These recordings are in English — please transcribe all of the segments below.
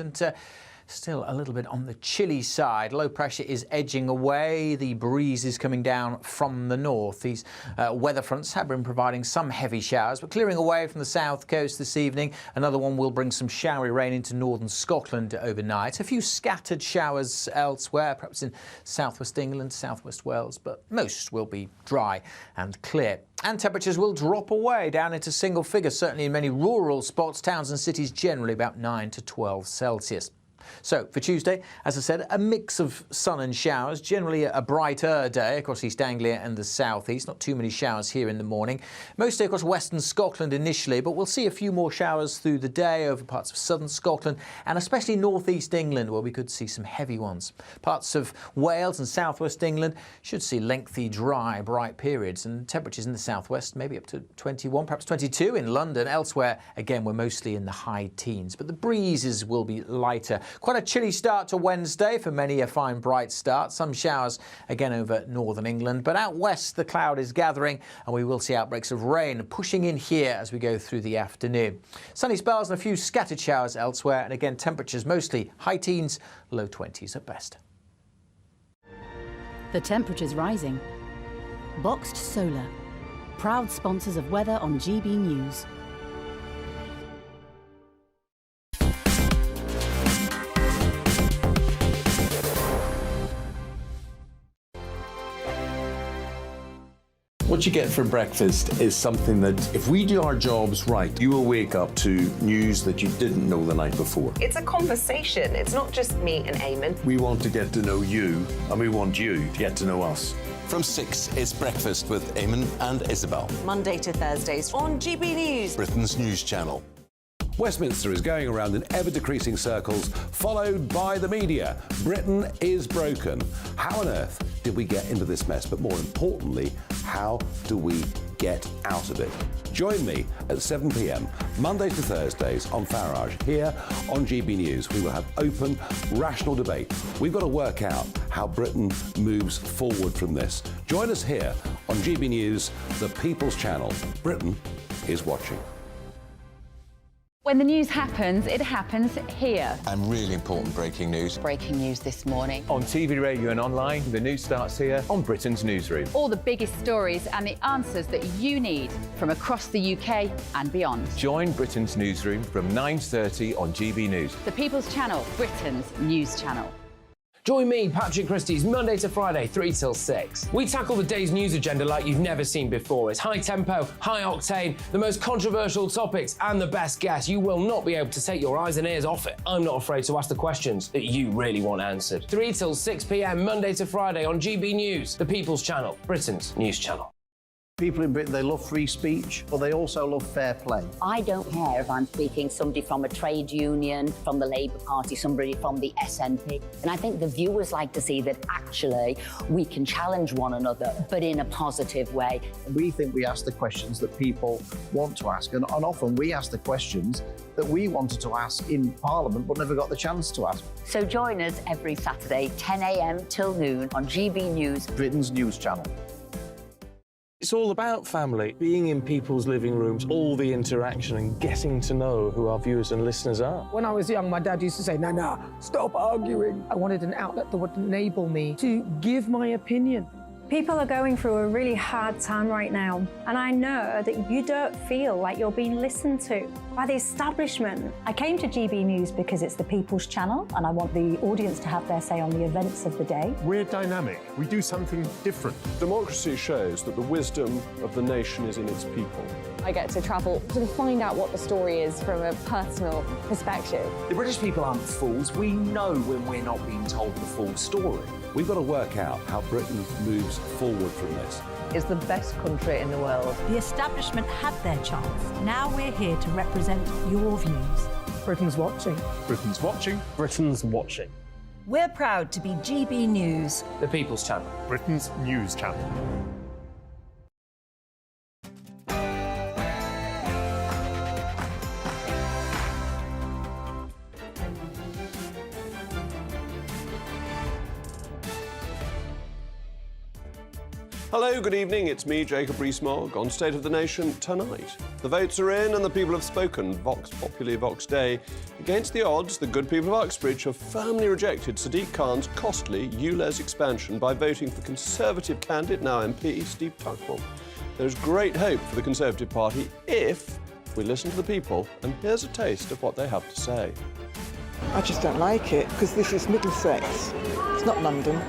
And still a little bit on the chilly side. Low pressure is edging away. The breeze is coming down from the north. These weather fronts have been providing some heavy showers, but clearing away from the south coast this evening. Another one will bring some showery rain into northern Scotland overnight. A few scattered showers elsewhere, perhaps in southwest England, southwest Wales, but most will be dry and clear. And temperatures will drop away down into single figures, certainly in many rural spots, towns and cities generally about 9 to 12 Celsius. So for Tuesday, as I said, a mix of sun and showers, generally a brighter day across East Anglia and the southeast. Not too many showers here in the morning. Mostly across western Scotland initially, but we'll see a few more showers through the day over parts of southern Scotland and especially northeast England, where we could see some heavy ones. Parts of Wales and southwest England should see lengthy, dry, bright periods, and temperatures in the southwest maybe up to 21, perhaps 22 in London. Elsewhere, again, we're mostly in the high teens, but the breezes will be lighter. Quite a chilly start to Wednesday, for many a fine bright start. Some showers again over northern England, but out west the cloud is gathering and we will see outbreaks of rain pushing in here as we go through the afternoon. Sunny spells and a few scattered showers elsewhere, and again temperatures mostly high teens, low 20s at best. The temperature's rising. Boxed Solar, proud sponsors of weather on GB News. What you get for breakfast is something that, if we do our jobs right, you will wake up to news that you didn't know the night before. It's a conversation. It's not just me and Eamon. We want to get to know you, and we want you to get to know us. From 6, it's Breakfast with Eamon and Isabel. Monday to Thursdays on GB News, Britain's news channel. Westminster is going around in ever-decreasing circles, followed by the media. Britain is broken. How on earth did we get into this mess? But more importantly, how do we get out of it? Join me at 7 p.m, Mondays to Thursdays on Farage, here on GB News. We will have open, rational debate. We've got to work out how Britain moves forward from this. Join us here on GB News, the People's Channel. Britain is watching. When the news happens, it happens here. And really important breaking news. Breaking news this morning. On TV, radio and online, the news starts here on Britain's Newsroom. All the biggest stories and the answers that you need from across the UK and beyond. Join Britain's Newsroom from 9:30 on GB News. The People's Channel, Britain's news channel. Join me, Patrick Christie's, Monday to Friday, 3 till 6. We tackle the day's news agenda like you've never seen before. It's high tempo, high octane, the most controversial topics and the best guests. You will not be able to take your eyes and ears off it. I'm not afraid to ask the questions that you really want answered. 3 till 6 p.m, Monday to Friday on GB News, the People's Channel, Britain's news channel. People in Britain, they love free speech, but they also love fair play. I don't care if I'm speaking somebody from a trade union, from the Labour Party, somebody from the SNP. And I think the viewers like to see that actually we can challenge one another, but in a positive way. We think we ask the questions that people want to ask, and often we ask the questions that we wanted to ask in Parliament but never got the chance to ask. So join us every Saturday, 10 a.m. till noon on GB News, Britain's news channel. It's all about family, being in people's living rooms, all the interaction and getting to know who our viewers and listeners are. When I was young, my dad used to say, "Nana, stop arguing." I wanted an outlet that would enable me to give my opinion. People are going through a really hard time right now, and I know that you don't feel like you're being listened to by the establishment. I came to GB News because it's the People's Channel, and I want the audience to have their say on the events of the day. We're dynamic. We do something different. Democracy shows that the wisdom of the nation is in its people. I get to travel to find out what the story is from a personal perspective. The British people aren't fools. We know when we're not being told the full story. We've got to work out how Britain moves forward from this. It's the best country in the world. The establishment had their chance. Now we're here to represent your views. Britain's watching. Britain's watching. Britain's watching. We're proud to be GB News, the People's Channel, Britain's news channel. Hello, good evening. It's me, Jacob Rees-Mogg, on State of the Nation Tonight. The votes are in and the people have spoken. Vox Populi, Vox Dei. Against the odds, the good people of Uxbridge have firmly rejected Sadiq Khan's costly Ulez expansion by voting for Conservative candidate, now MP, Steve Tuckwell. There's great hope for the Conservative Party if we listen to the people, and here's a taste of what they have to say. I just don't like it, because this is Middlesex. It's not London.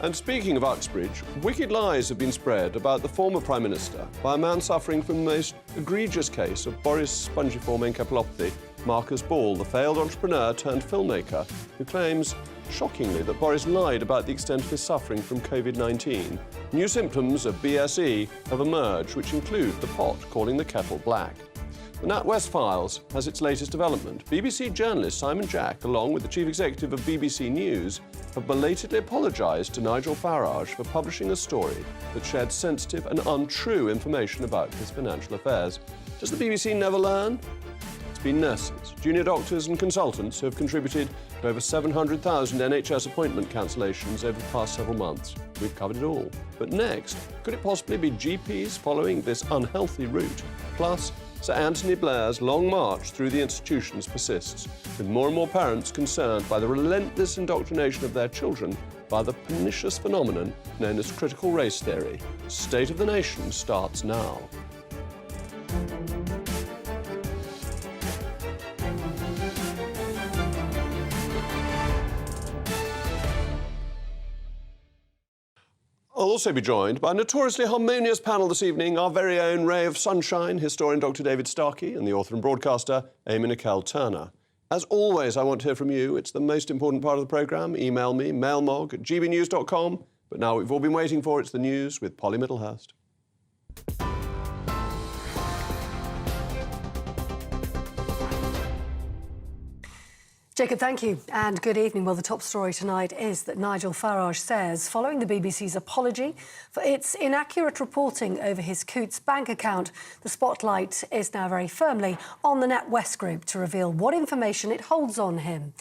And speaking of Uxbridge, wicked lies have been spread about the former Prime Minister by a man suffering from the most egregious case of Boris spongiform encephalopathy, Marcus Ball, the failed entrepreneur turned filmmaker, who claims, shockingly, that Boris lied about the extent of his suffering from COVID-19. New symptoms of BSE have emerged, which include the pot calling the kettle black. The NatWest Files has its latest development. BBC journalist Simon Jack, along with the chief executive of BBC News, have belatedly apologised to Nigel Farage for publishing a story that shared sensitive and untrue information about his financial affairs. Does the BBC never learn? It's been nurses, junior doctors and consultants who have contributed to over 700,000 NHS appointment cancellations over the past several months. We've covered it all. But next, could it possibly be GPs following this unhealthy route? Plus, Sir Anthony Blair's long march through the institutions persists, with more and more parents concerned by the relentless indoctrination of their children by the pernicious phenomenon known as critical race theory. State of the Nation starts now. I'll also be joined by a notoriously harmonious panel this evening, our very own ray of sunshine, historian Dr. David Starkey, and the author and broadcaster, Amy Nicole Turner. As always, I want to hear from you. It's the most important part of the programme. Email me, mailmog@gbnews.com. But now we've all been waiting for, it's the news with Polly Middlehurst. Jacob, thank you, and good evening. Well, the top story tonight is that Nigel Farage says, following the BBC's apology for its inaccurate reporting over his Coutts bank account, the spotlight is now very firmly on the NatWest Group to reveal what information it holds on him.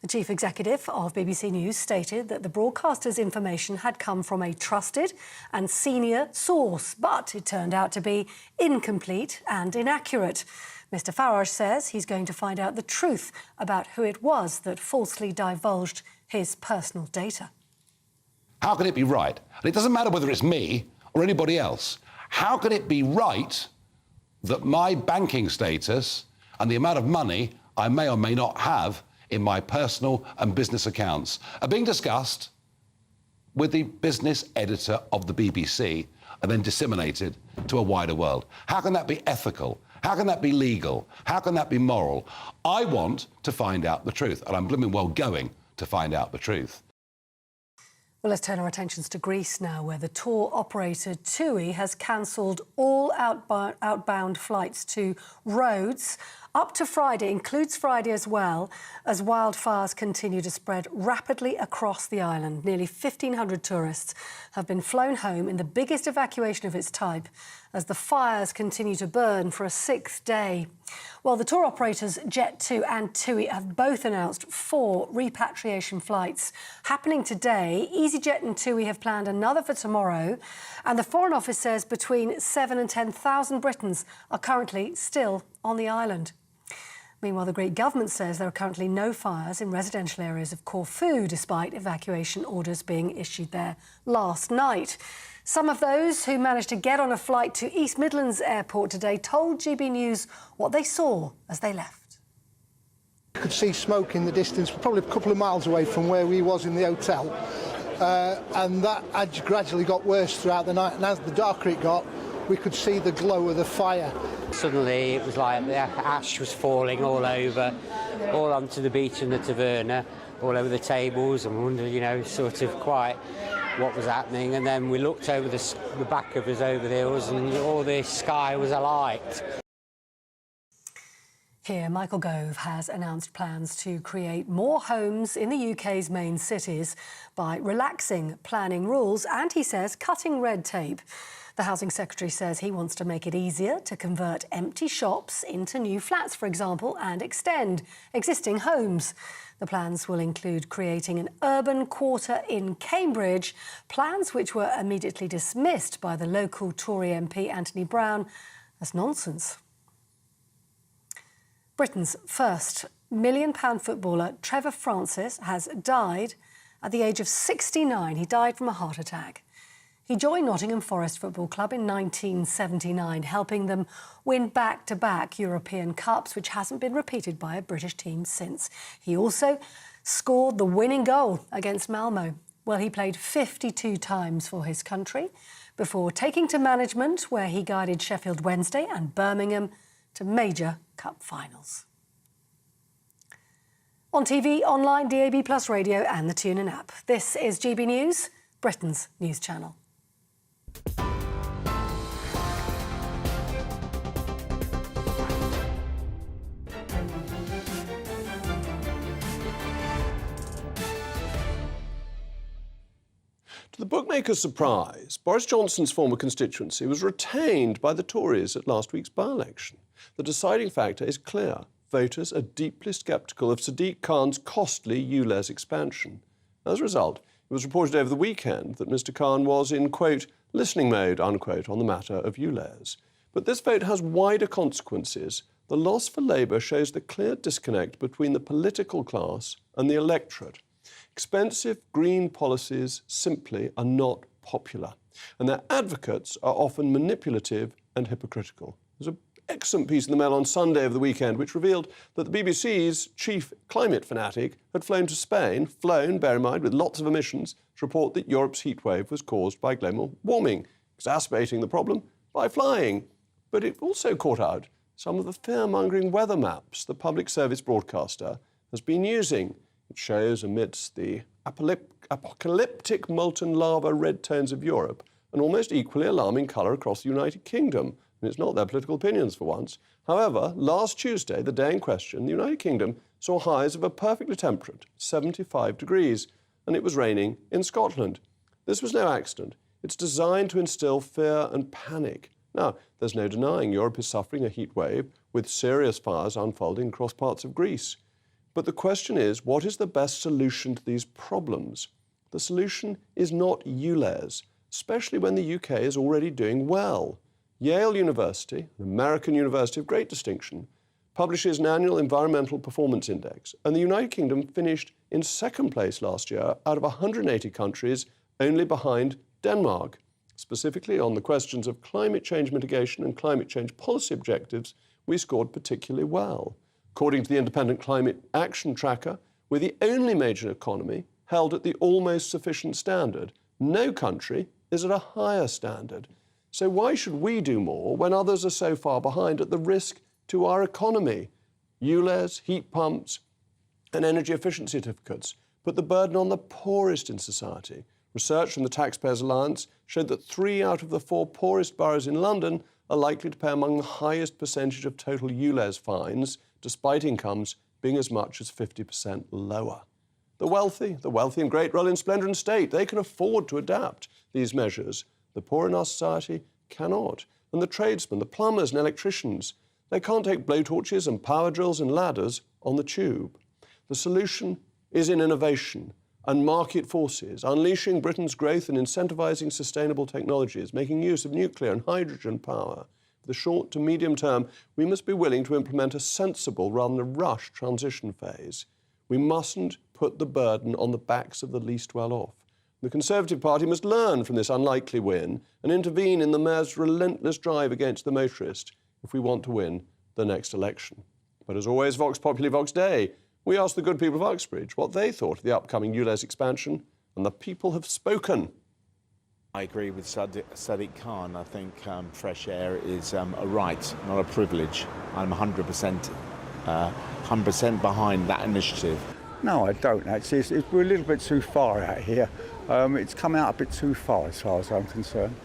The chief executive of BBC News stated that the broadcaster's information had come from a trusted and senior source, but it turned out to be incomplete and inaccurate. Mr. Farage says he's going to find out the truth about who it was that falsely divulged his personal data. How can it be right? And it doesn't matter whether it's me or anybody else. How can it be right that my banking status and the amount of money I may or may not have in my personal and business accounts are being discussed with the business editor of the BBC and then disseminated to a wider world? How can that be ethical? How can that be legal? How can that be moral? I want to find out the truth, and I'm blooming well going to find out the truth. Well, let's turn our attentions to Greece now, where the tour operator TUI has cancelled all outbound flights to Rhodes up to Friday, includes Friday as well, as wildfires continue to spread rapidly across the island. Nearly 1,500 tourists have been flown home in the biggest evacuation of its type as the fires continue to burn for a sixth day. Well, the tour operators Jet2 and TUI have both announced 4 repatriation flights happening today. EasyJet and TUI have planned another for tomorrow, and the Foreign Office says between 7,000 and 10,000 Britons are currently still on the island. Meanwhile, the Greek government says there are currently no fires in residential areas of Corfu, despite evacuation orders being issued there last night. Some of those who managed to get on a flight to East Midlands Airport today told GB News what they saw as they left. You could see smoke in the distance, probably a couple of miles away from where we was in the hotel. And that had gradually got worse throughout the night. And as the darker it got, we could see the glow of the fire. Suddenly it was like the ash was falling all over, all onto the beach and the taverna, all over the tables, and wondered, you know, sort of quite what was happening. And then we looked over the back of us over the hills, and all the sky was alight. Here, Michael Gove has announced plans to create more homes in the UK's main cities by relaxing planning rules and, he says, cutting red tape. The Housing Secretary says he wants to make it easier to convert empty shops into new flats, for example, and extend existing homes. The plans will include creating an urban quarter in Cambridge, plans which were immediately dismissed by the local Tory MP Anthony Brown as nonsense. Britain's first £1 million footballer, Trevor Francis, has died at the age of 69. He died from a heart attack. He joined Nottingham Forest Football Club in 1979, helping them win back-to-back European Cups, which hasn't been repeated by a British team since. He also scored the winning goal against Malmo. Well, he played 52 times for his country before taking to management, where he guided Sheffield Wednesday and Birmingham to major cup finals. On TV, online, DAB+ radio and the TuneIn app. This is GB News, Britain's news channel. To the bookmakers' surprise, Boris Johnson's former constituency was retained by the Tories at last week's by-election. The deciding factor is clear. Voters are deeply sceptical of Sadiq Khan's costly Ulez expansion. As a result, it was reported over the weekend that Mr Khan was in, quote, listening mode, unquote, on the matter of Ulez. But this vote has wider consequences. The loss for Labour shows the clear disconnect between the political class and the electorate. Expensive green policies simply are not popular, and their advocates are often manipulative and hypocritical. There's an excellent piece in the Mail on Sunday of the weekend which revealed that the BBC's chief climate fanatic had flown to Spain, bear in mind, with lots of emissions, to report that Europe's heatwave was caused by global warming, exacerbating the problem by flying. But it also caught out some of the fear-mongering weather maps the public service broadcaster has been using. It shows, amidst the apocalyptic molten lava red tones of Europe, an almost equally alarming colour across the United Kingdom. And it's not their political opinions for once. However, last Tuesday, the day in question, the United Kingdom saw highs of a perfectly temperate 75 degrees, and it was raining in Scotland. This was no accident. It's designed to instill fear and panic. Now, there's no denying Europe is suffering a heat wave with serious fires unfolding across parts of Greece. But the question is, what is the best solution to these problems? The solution is not Ulez, especially when the UK is already doing well. Yale University, an American university of great distinction, publishes an annual environmental performance index, and the United Kingdom finished in second place last year out of 180 countries, only behind Denmark. Specifically on the questions of climate change mitigation and climate change policy objectives, we scored particularly well. According to the Independent Climate Action Tracker, we're the only major economy held at the almost sufficient standard. No country is at a higher standard. So why should we do more when others are so far behind at the risk to our economy? Ulez, heat pumps and energy efficiency certificates put the burden on the poorest in society. Research from the Taxpayers Alliance showed that 3 out of the 4 poorest boroughs in London are likely to pay among the highest percentage of total Ulez fines, despite incomes being as much as 50% lower. The wealthy in great role in splendour and state, they can afford to adapt these measures. The poor in our society cannot. And the tradesmen, the plumbers and electricians, they can't take blowtorches and power drills and ladders on the tube. The solution is in innovation and market forces, unleashing Britain's growth and incentivising sustainable technologies, making use of nuclear and hydrogen power. For the short to medium term, we must be willing to implement a sensible rather than a rushed transition phase. We mustn't put the burden on the backs of the least well-off. The Conservative Party must learn from this unlikely win and intervene in the Mayor's relentless drive against the motorist if we want to win the next election. But as always, Vox Populi, Vox Dei, we asked the good people of Uxbridge what they thought of the upcoming Ulez expansion, and the people have spoken. I agree with Sadiq Khan. I think fresh air is a right, not a privilege. I'm 100% behind that initiative. No, I don't actually. We're a little bit too far out here. It's come out a bit too far as far as I'm concerned.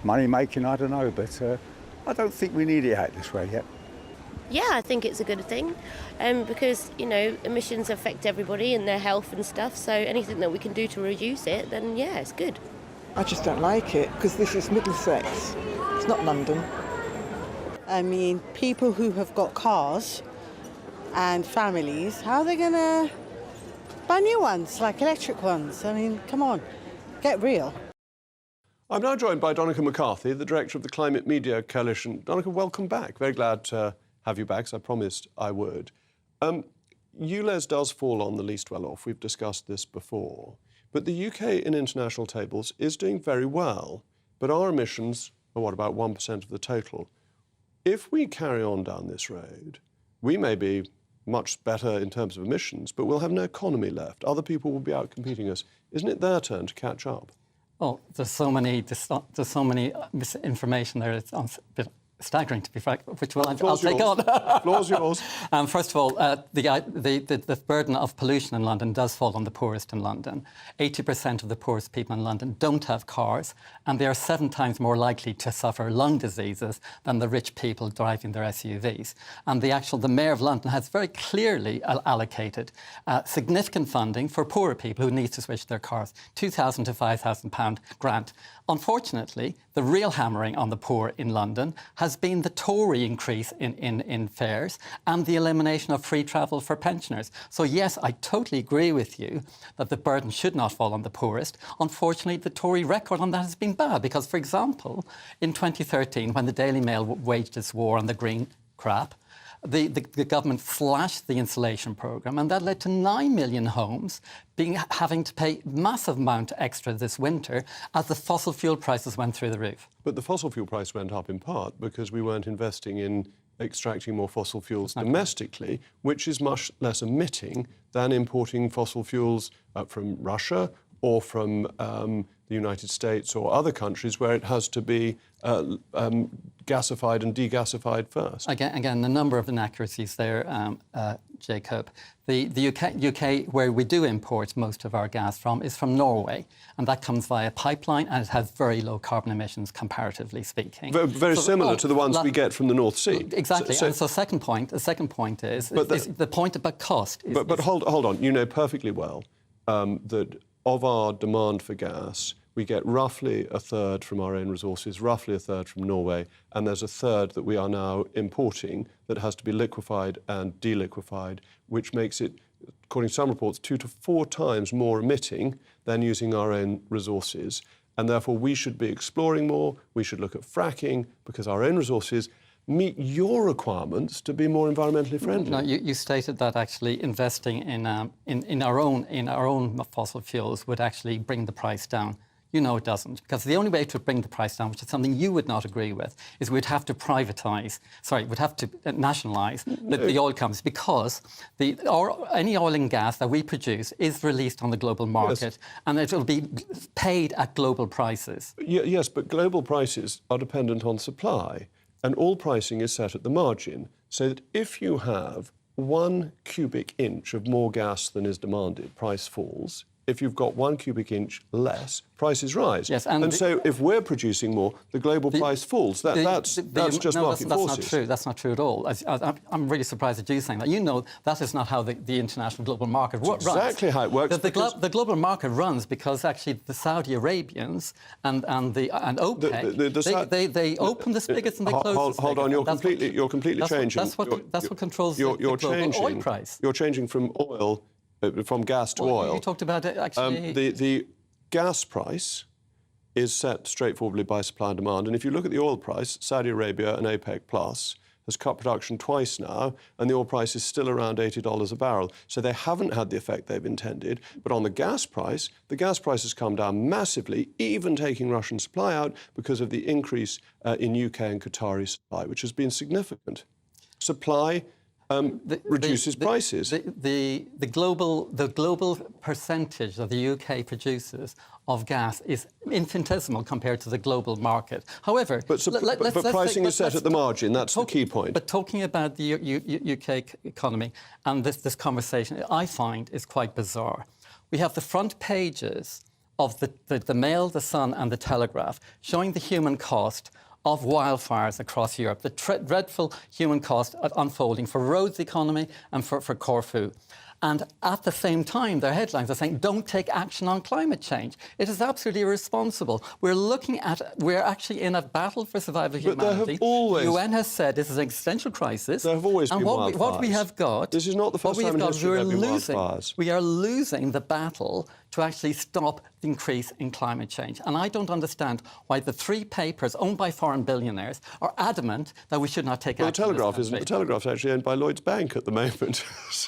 Money making, I don't know, but I don't think we need it out this way yet. Yeah, I think it's a good thing because, you know, emissions affect everybody and their health and stuff. So anything that we can do to reduce it, then yeah, it's good. I just don't like it, because this is Middlesex. It's not London. I mean, people who have got cars and families, how are they going to buy new ones, like electric ones? I mean, come on, get real. I'm now joined by Donncha McCarthy, the director of the Climate Media Coalition. Donncha, welcome back. Very glad to have you back, as I promised I would. Ulez does fall on the least well off. We've discussed this before. But the UK in international tables is doing very well. But our emissions are, what, about 1% of the total? If we carry on down this road, we may be much better in terms of emissions, but we'll have no economy left. Other people will be out competing us. Isn't it their turn to catch up? Well, there's so many misinformation there. It's a bit staggering, to be frank, which I'll take on. The floor's yours. First of all, the burden of pollution in London does fall on the poorest in London. 80% of the poorest people in London don't have cars, and they are 7 times more likely to suffer lung diseases than the rich people driving their SUVs. And the Mayor of London has very clearly allocated significant funding for poorer people who need to switch their cars, £2,000 to £5,000 grant. Unfortunately, the real hammering on the poor in London has been the Tory increase in fares and the elimination of free travel for pensioners. So yes, I totally agree with you that the burden should not fall on the poorest. Unfortunately, the Tory record on that has been bad because, for example, in 2013, when the Daily Mail waged its war on the green crap, the government slashed the insulation programme, and that led to 9 million homes having to pay massive amount extra this winter as the fossil fuel prices went through the roof. But the fossil fuel price went up in part because we weren't investing in extracting more fossil fuels domestically, which is much less emitting than importing fossil fuels from Russia or from the United States or other countries where it has to be gasified and degasified first. Again, a number of inaccuracies there, Jacob. The UK, where we do import most of our gas from, is from Norway, and that comes via pipeline, and it has very low carbon emissions, comparatively speaking. Very similar to the ones we get from the North Sea. Exactly. The second point is the point about cost. But hold on. You know perfectly well that of our demand for gas, we get roughly a third from our own resources, roughly a third from Norway, and there's a third that we are now importing that has to be liquefied and deliquefied, which makes it, according to some reports, 2 to 4 times more emitting than using our own resources. And therefore, we should be exploring more, we should look at fracking, because our own resources meet your requirements to be more environmentally friendly. No, you stated that actually investing in our own fossil fuels would actually bring the price down. You know it doesn't, because the only way to bring the price down, which is something you would not agree with, is we'd have to nationalise the oil companies, because any oil and gas that we produce is released on the global market, and it will be paid at global prices. Yes, but global prices are dependent on supply, and all pricing is set at the margin, so that if you have 1 cubic inch of more gas than is demanded, price falls. If you've got 1 cubic inch less, prices rise. Yes, so if we're producing more, the global price falls. That's just market forces. Not true. That's not true at all. I'm really surprised at you saying that. You know that is not how the international global market runs. Exactly how it works. The global market runs because actually the Saudi Arabians and OPEC they open the spigots and they close the spigots. Hold on, you're completely changing. That's what controls the global oil price. You're changing from oil. From gas to oil. You talked about it, actually. The gas price is set straightforwardly by supply and demand. And if you look at the oil price, Saudi Arabia and OPEC Plus has cut production twice now, and the oil price is still around $80 a barrel. So they haven't had the effect they've intended. But on the gas price has come down massively, even taking Russian supply out because of the increase in UK and Qatari supply, which has been significant. Supply reduces prices. The global percentage that the UK produces of gas is infinitesimal compared to the global market. However, but pricing is set at the margin. That's the key point. But talking about the UK economy and this conversation, I find is quite bizarre. We have the front pages of the Mail, the Sun, and the Telegraph showing the human cost of wildfires across Europe, the dreadful human cost unfolding for Rhodes' economy and for Corfu. And at the same time, their headlines are saying, don't take action on climate change. It is absolutely irresponsible. We're actually in a battle for survival of humanity. The UN has said this is an existential crisis. There have always been wildfires. What we have got... This is not the first time in history there have been wildfires. We are losing the battle to actually stop the increase in climate change. And I don't understand why the 3 papers owned by foreign billionaires are adamant that we should not take action. The Telegraph's actually owned by Lloyds Bank at the moment.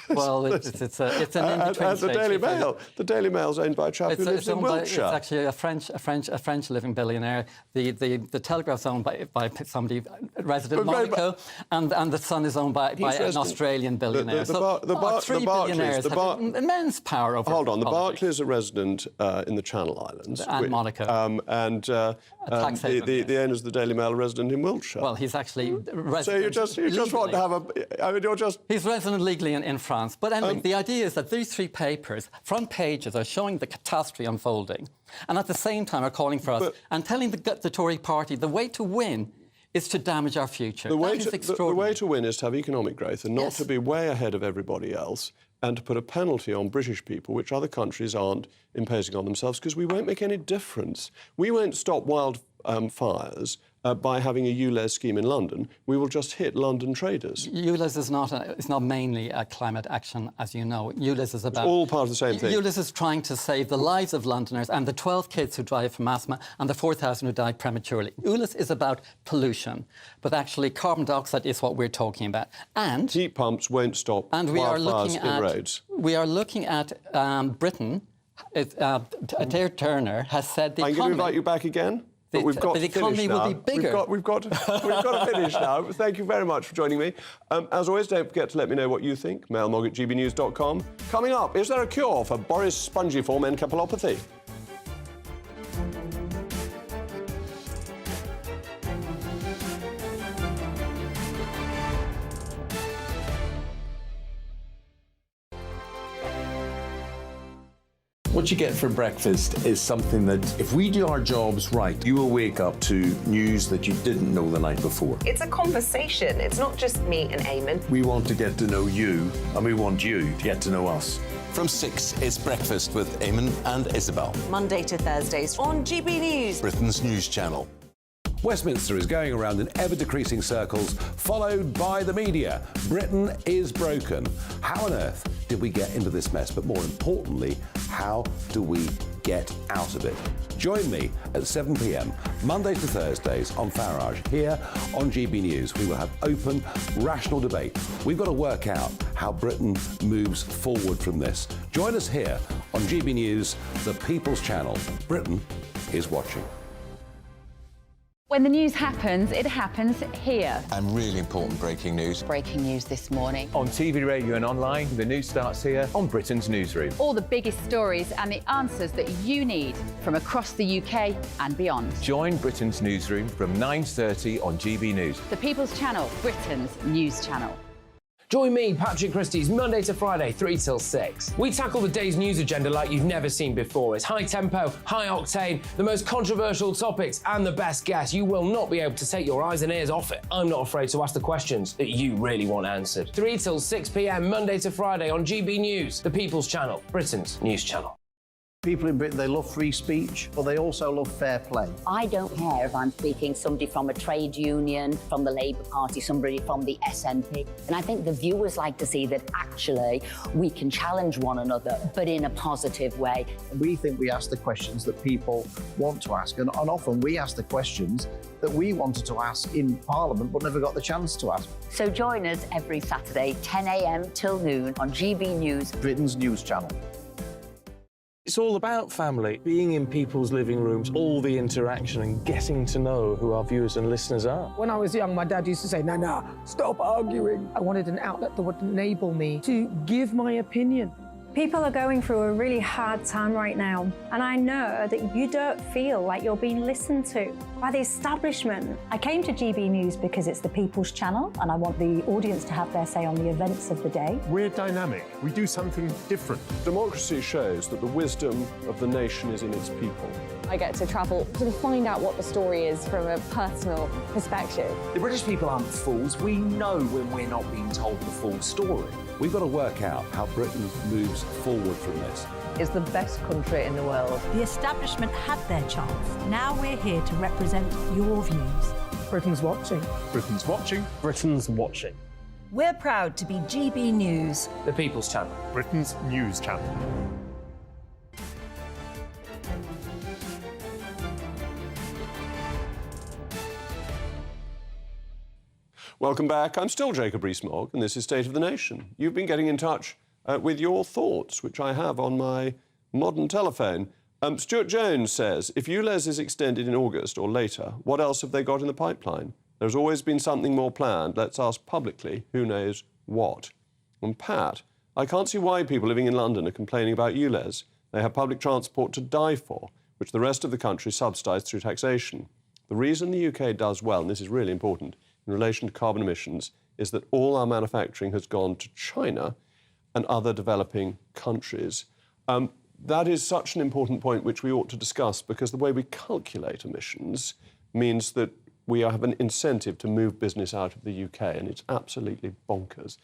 Well, it's an in-between and the Daily Mail. The Daily Mail's owned by a chap who lives in Wiltshire. It's actually a French living billionaire. The Telegraph's owned by somebody resident in Monaco, and the Sun is owned by an Australian billionaire. Three billionaires have immense power over. Hold on, the Barclays are resident in the Channel Islands and Monaco, and the owners of the Daily Mail are resident in Wiltshire. Well, he's actually resident. So you just want to have a. I mean, you're just. He's resident legally in France, but anyway, the idea is that these 3 papers, front pages, are showing the catastrophe unfolding, and at the same time are calling for us and telling the Tory party the way to win is to damage our future. The way to win is to have economic growth and not to be way ahead of everybody else, and to put a penalty on British people, which other countries aren't imposing on themselves, because we won't make any difference. We won't stop wildfires by having a Ulez scheme in London. We will just hit London traders. Ulez is not mainly a climate action, as you know. Ulez is about... It's all part of the same thing. Ulez is trying to save the lives of Londoners and the 12 kids who died from asthma and the 4,000 who died prematurely. Ulez is about pollution, but actually carbon dioxide is what we're talking about. And... heat pumps won't stop wildfires in roads. We are looking at Britain. Adair Turner has said the I'm going to invite you back again. But we've got the economy will be bigger. We've got to finish now. Thank you very much for joining me. As always, don't forget to let me know what you think. mailmog@gbnews.com. Coming up, is there a cure for Boris spongiform encephalopathy? What you get for breakfast is something that, if we do our jobs right, you will wake up to news that you didn't know the night before. It's a conversation. It's not just me and Eamon. We want to get to know you, and we want you to get to know us. From 6, it's Breakfast with Eamon and Isabel. Monday to Thursdays on GB News, Britain's news channel. Westminster is going around in ever-decreasing circles, followed by the media. Britain is broken. How on earth did we get into this mess? But more importantly, how do we get out of it? Join me at 7 p.m, Monday to Thursdays on Farage, here on GB News. We will have open, rational debate. We've got to work out how Britain moves forward from this. Join us here on GB News, the People's Channel. Britain is watching. When the news happens, it happens here. And really important breaking news. Breaking news this morning. On TV, radio and online, the news starts here on Britain's Newsroom. All the biggest stories and the answers that you need from across the UK and beyond. Join Britain's Newsroom from 9:30 on GB News. The People's Channel, Britain's news channel. Join me, Patrick Christie's, Monday to Friday, 3 till 6. We tackle the day's news agenda like you've never seen before. It's high tempo, high octane, the most controversial topics and the best guests. You will not be able to take your eyes and ears off it. I'm not afraid to ask the questions that you really want answered. 3 till 6 p.m, Monday to Friday on GB News, the People's Channel, Britain's news channel. People in Britain, they love free speech, but they also love fair play. I don't care if I'm speaking somebody from a trade union, from the Labour Party, somebody from the SNP. And I think the viewers like to see that actually we can challenge one another, but in a positive way. We think we ask the questions that people want to ask, and often we ask the questions that we wanted to ask in Parliament but never got the chance to ask. So join us every Saturday, 10 a.m. till noon on GB News, Britain's news channel. It's all about family, being in people's living rooms, all the interaction and getting to know who our viewers and listeners are. When I was young, my dad used to say, "Nana, stop arguing." I wanted an outlet that would enable me to give my opinion. People are going through a really hard time right now, and I know that you don't feel like you're being listened to by the establishment. I came to GB News because it's the People's Channel, and I want the audience to have their say on the events of the day. We're dynamic. We do something different. Democracy shows that the wisdom of the nation is in its people. I get to travel to find out what the story is from a personal perspective. The British people aren't fools. We know when we're not being told the full story. We've got to work out how Britain moves forward from this. Is the best country in the world. The establishment had their chance. Now we're here to represent your views. Britain's watching. Britain's watching. Britain's watching. We're proud to be GB News, The People's Channel. Britain's news channel. Welcome back. I'm still Jacob Rees-Mogg, and this is State of the Nation. You've been getting in touch with your thoughts, which I have on my modern telephone. Stuart Jones says, if Ulez is extended in August or later, what else have they got in the pipeline? There's always been something more planned. Let's ask publicly, who knows what? And Pat, I can't see why people living in London are complaining about Ulez. They have public transport to die for, which the rest of the country subsidised through taxation. The reason the UK does well, and this is really important, in relation to carbon emissions, is that all our manufacturing has gone to China and other developing countries. That is such an important point which we ought to discuss, because the way we calculate emissions means that we have an incentive to move business out of the UK, and it's absolutely bonkers.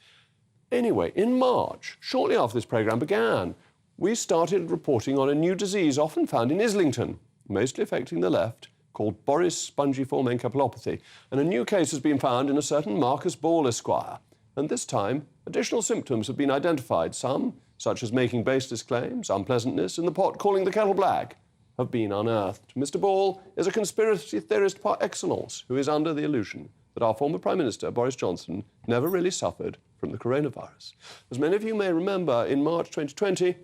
Anyway, in March, shortly after this programme began, we started reporting on a new disease often found in Islington, mostly affecting the left, called Boris spongiform encephalopathy, and a new case has been found in a certain Marcus Ball Esquire. And this time, additional symptoms have been identified. Some, such as making baseless claims, unpleasantness, and the pot calling the kettle black, have been unearthed. Mr. Ball is a conspiracy theorist par excellence who is under the illusion that our former Prime Minister, Boris Johnson, never really suffered from the coronavirus. As many of you may remember, in March 2020,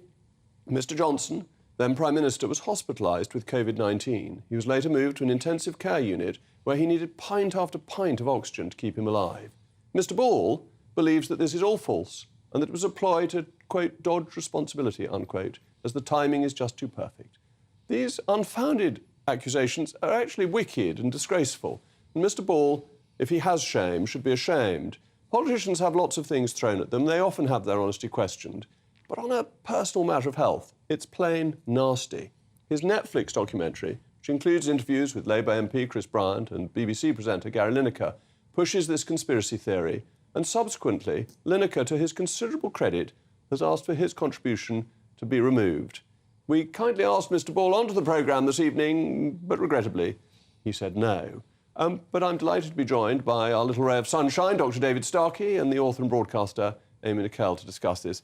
Mr. Johnson, then Prime Minister, was hospitalised with COVID-19. He was later moved to an intensive care unit where he needed pint after pint of oxygen to keep him alive. Mr. Ball believes that this is all false and that it was a ploy to, quote, dodge responsibility, unquote, as the timing is just too perfect. These unfounded accusations are actually wicked and disgraceful. And Mr. Ball, if he has shame, should be ashamed. Politicians have lots of things thrown at them. They often have their honesty questioned. But on a personal matter of health, it's plain nasty. His Netflix documentary, which includes interviews with Labour MP Chris Bryant and BBC presenter Gary Lineker, pushes this conspiracy theory, and subsequently, Lineker, to his considerable credit, has asked for his contribution to be removed. We kindly asked Mr. Ball onto the programme this evening, but regrettably, he said no. But I'm delighted to be joined by our little ray of sunshine, Dr. David Starkey, and the author and broadcaster, Amy Nicole, to discuss this.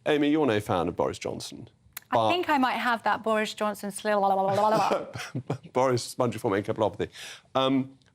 Amy, you're no fan of Boris Johnson. I think I might have that Boris Johnson Boris spongiform encephalopathy.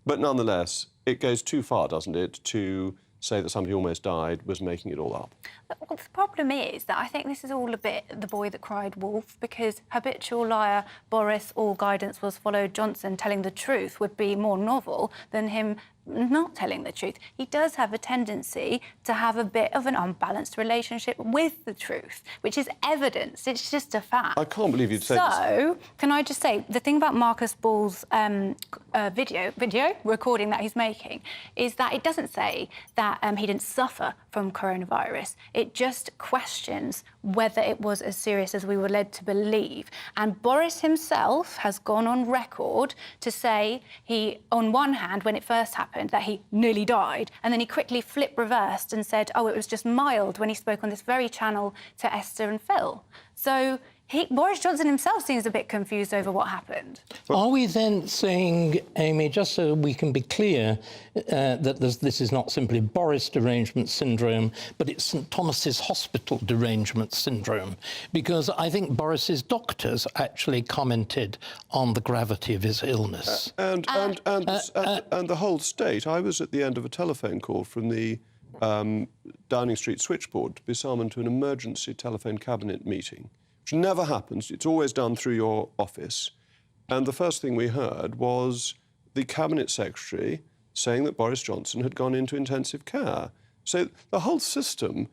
But nonetheless, it goes too far, doesn't it, to say that somebody almost died was making it all up? Well, the problem is that I think this is all a bit the boy that cried wolf, because habitual liar Boris, all guidance was followed Johnson telling the truth would be more novel than him not telling the truth. He does have a tendency to have a bit of an unbalanced relationship with the truth, which is evidence. It's just a fact. I can't believe you'd say this. So, can I just say, the thing about Marcus Ball's video recording that he's making is that it doesn't say that he didn't suffer from coronavirus. It just questions whether it was as serious as we were led to believe. And Boris himself has gone on record to say he, on one hand, when it first happened, that he nearly died, and then he quickly reversed and said, oh, it was just mild, when he spoke on this very channel to Esther and Phil. So Boris Johnson himself seems a bit confused over what happened. Are we then saying, Amy, just so we can be clear, that this is not simply Boris derangement syndrome, but it's St Thomas's Hospital derangement syndrome? Because I think Boris's doctors actually commented on the gravity of his illness. And the whole state. I was at the end of a telephone call from the Downing Street switchboard to be summoned to an emergency telephone cabinet meeting, which never happens. It's always done through your office. And the first thing we heard was the Cabinet Secretary saying that Boris Johnson had gone into intensive care. So the whole system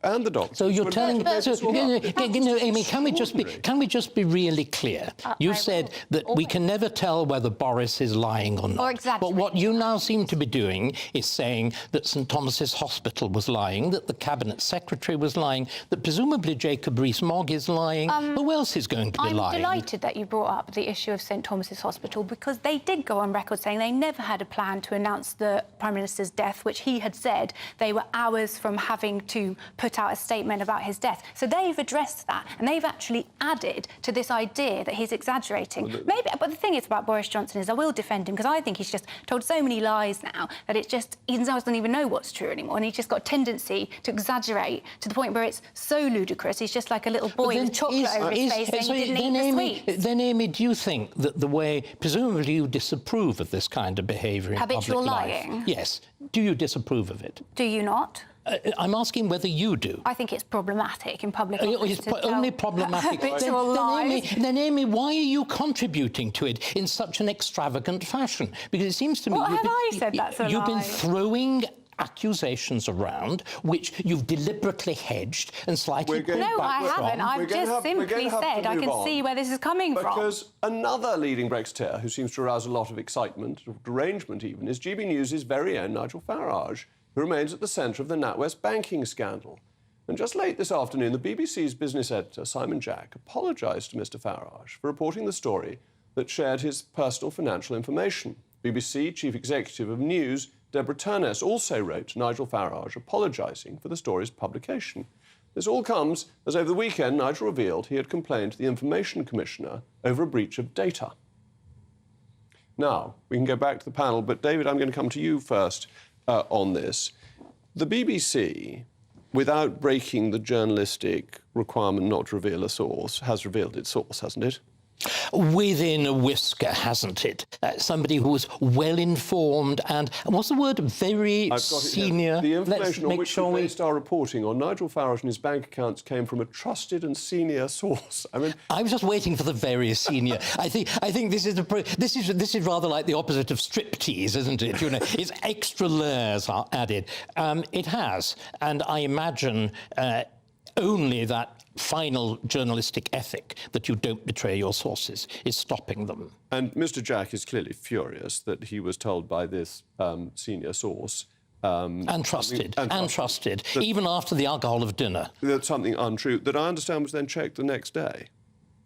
and the doctors. So you're would telling... recommend Amy, can we just be really clear? You've said that we can never tell whether Boris is lying or not. Or exaggerating. But what you now seem to be doing is saying that St Thomas's Hospital was lying, that the Cabinet Secretary was lying, that presumably Jacob Rees-Mogg is lying. Who else is going to be lying? I'm delighted that you brought up the issue of St Thomas's Hospital, because they did go on record saying they never had a plan to announce the Prime Minister's death, which he had said they were hours from having to put out a statement about his death. So they've addressed that, and they've actually added to this idea that he's exaggerating. But the thing is about Boris Johnson is I will defend him, because I think he's just told so many lies now that it's just, he doesn't even know what's true anymore, and he's just got a tendency to exaggerate to the point where it's so ludicrous. He's just like a little boy with chocolate over his face saying he didn't eat the sweets. Then, Amy, do you think that the way, presumably you disapprove of this kind of behaviour in public life? Habitual lying? Yes. Do you disapprove of it? Do you not? I'm asking whether you do. I think it's problematic in public office It's only problematic. Then, Amy, why are you contributing to it in such an extravagant fashion? Because it seems to me you've been throwing accusations around which you've deliberately hedged and slightly pulled back from. No, I haven't. I've just simply said I can see where this is coming from. Because another leading Brexiteer who seems to arouse a lot of excitement, or derangement even, is GB News' very own Nigel Farage, who remains at the centre of the NatWest banking scandal. And just late this afternoon, the BBC's business editor, Simon Jack, apologised to Mr Farage for reporting the story that shared his personal financial information. BBC Chief Executive of News, Deborah Turness, also wrote to Nigel Farage apologising for the story's publication. This all comes as over the weekend Nigel revealed he had complained to the Information Commissioner over a breach of data. Now, we can go back to the panel, but David, I'm going to come to you first on this. The BBC, without breaking the journalistic requirement not to reveal a source, has revealed its source, hasn't it? Within a whisker, hasn't it? Somebody who was well-informed and, what's the word, very senior. The information on which we based our reporting on Nigel Farage and his bank accounts came from a trusted and senior source. I mean, I was just waiting for the very senior. I think this is rather like the opposite of striptease, isn't it? You know, it's extra layers are added. It has, and I imagine only that final journalistic ethic that you don't betray your sources is stopping them. And Mr Jack is clearly furious that he was told by this senior source... and trusted, even after the alcohol of dinner. That's something untrue, that I understand was then checked the next day.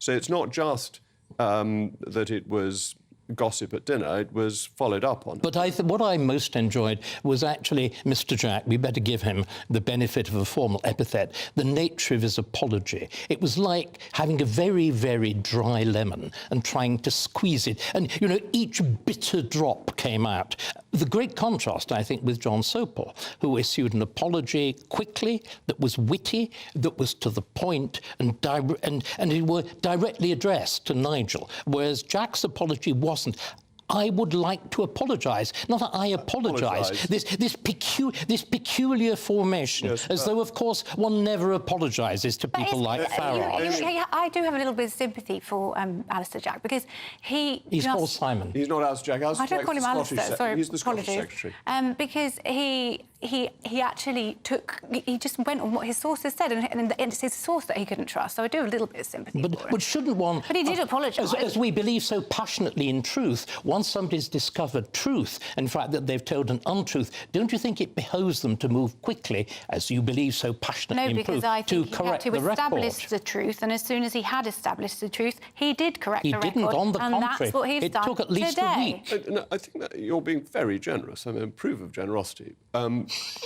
So it's not just that it was gossip at dinner, it was followed up on. But what I most enjoyed was actually Mr Jack, we better give him the benefit of a formal epithet, the nature of his apology. It was like having a very, very dry lemon and trying to squeeze it. And, you know, each bitter drop came out. The great contrast, I think, with John Sopel, who issued an apology quickly, that was witty, that was to the point, and it were directly addressed to Nigel, whereas Jack's apology wasn't. I would like to apologise. Not that I apologise. This peculiar formation, as though, of course, one never apologises to people like Farage. I do have a little bit of sympathy for Alistair Jack, because he's called Simon. He's not Alistair Jack. I don't call him Alistair. Sorry, he's the Scottish Secretary. Because he actually he just went on what his sources said, and it's his source that he couldn't trust. So I do have a little bit of sympathy for him. But shouldn't one... But he did apologise. As we believe so passionately in truth, once somebody's discovered truth, in fact, that they've told an untruth, don't you think it behoves them to move quickly, as you believe so passionately in truth, to correct the record? No, because I think he had to establish the truth, and as soon as he had established the truth, he did correct the record. He didn't, on the contrary. That's what he's done today. It took at least a week. No, I think that you're being very generous. I mean, approve of generosity.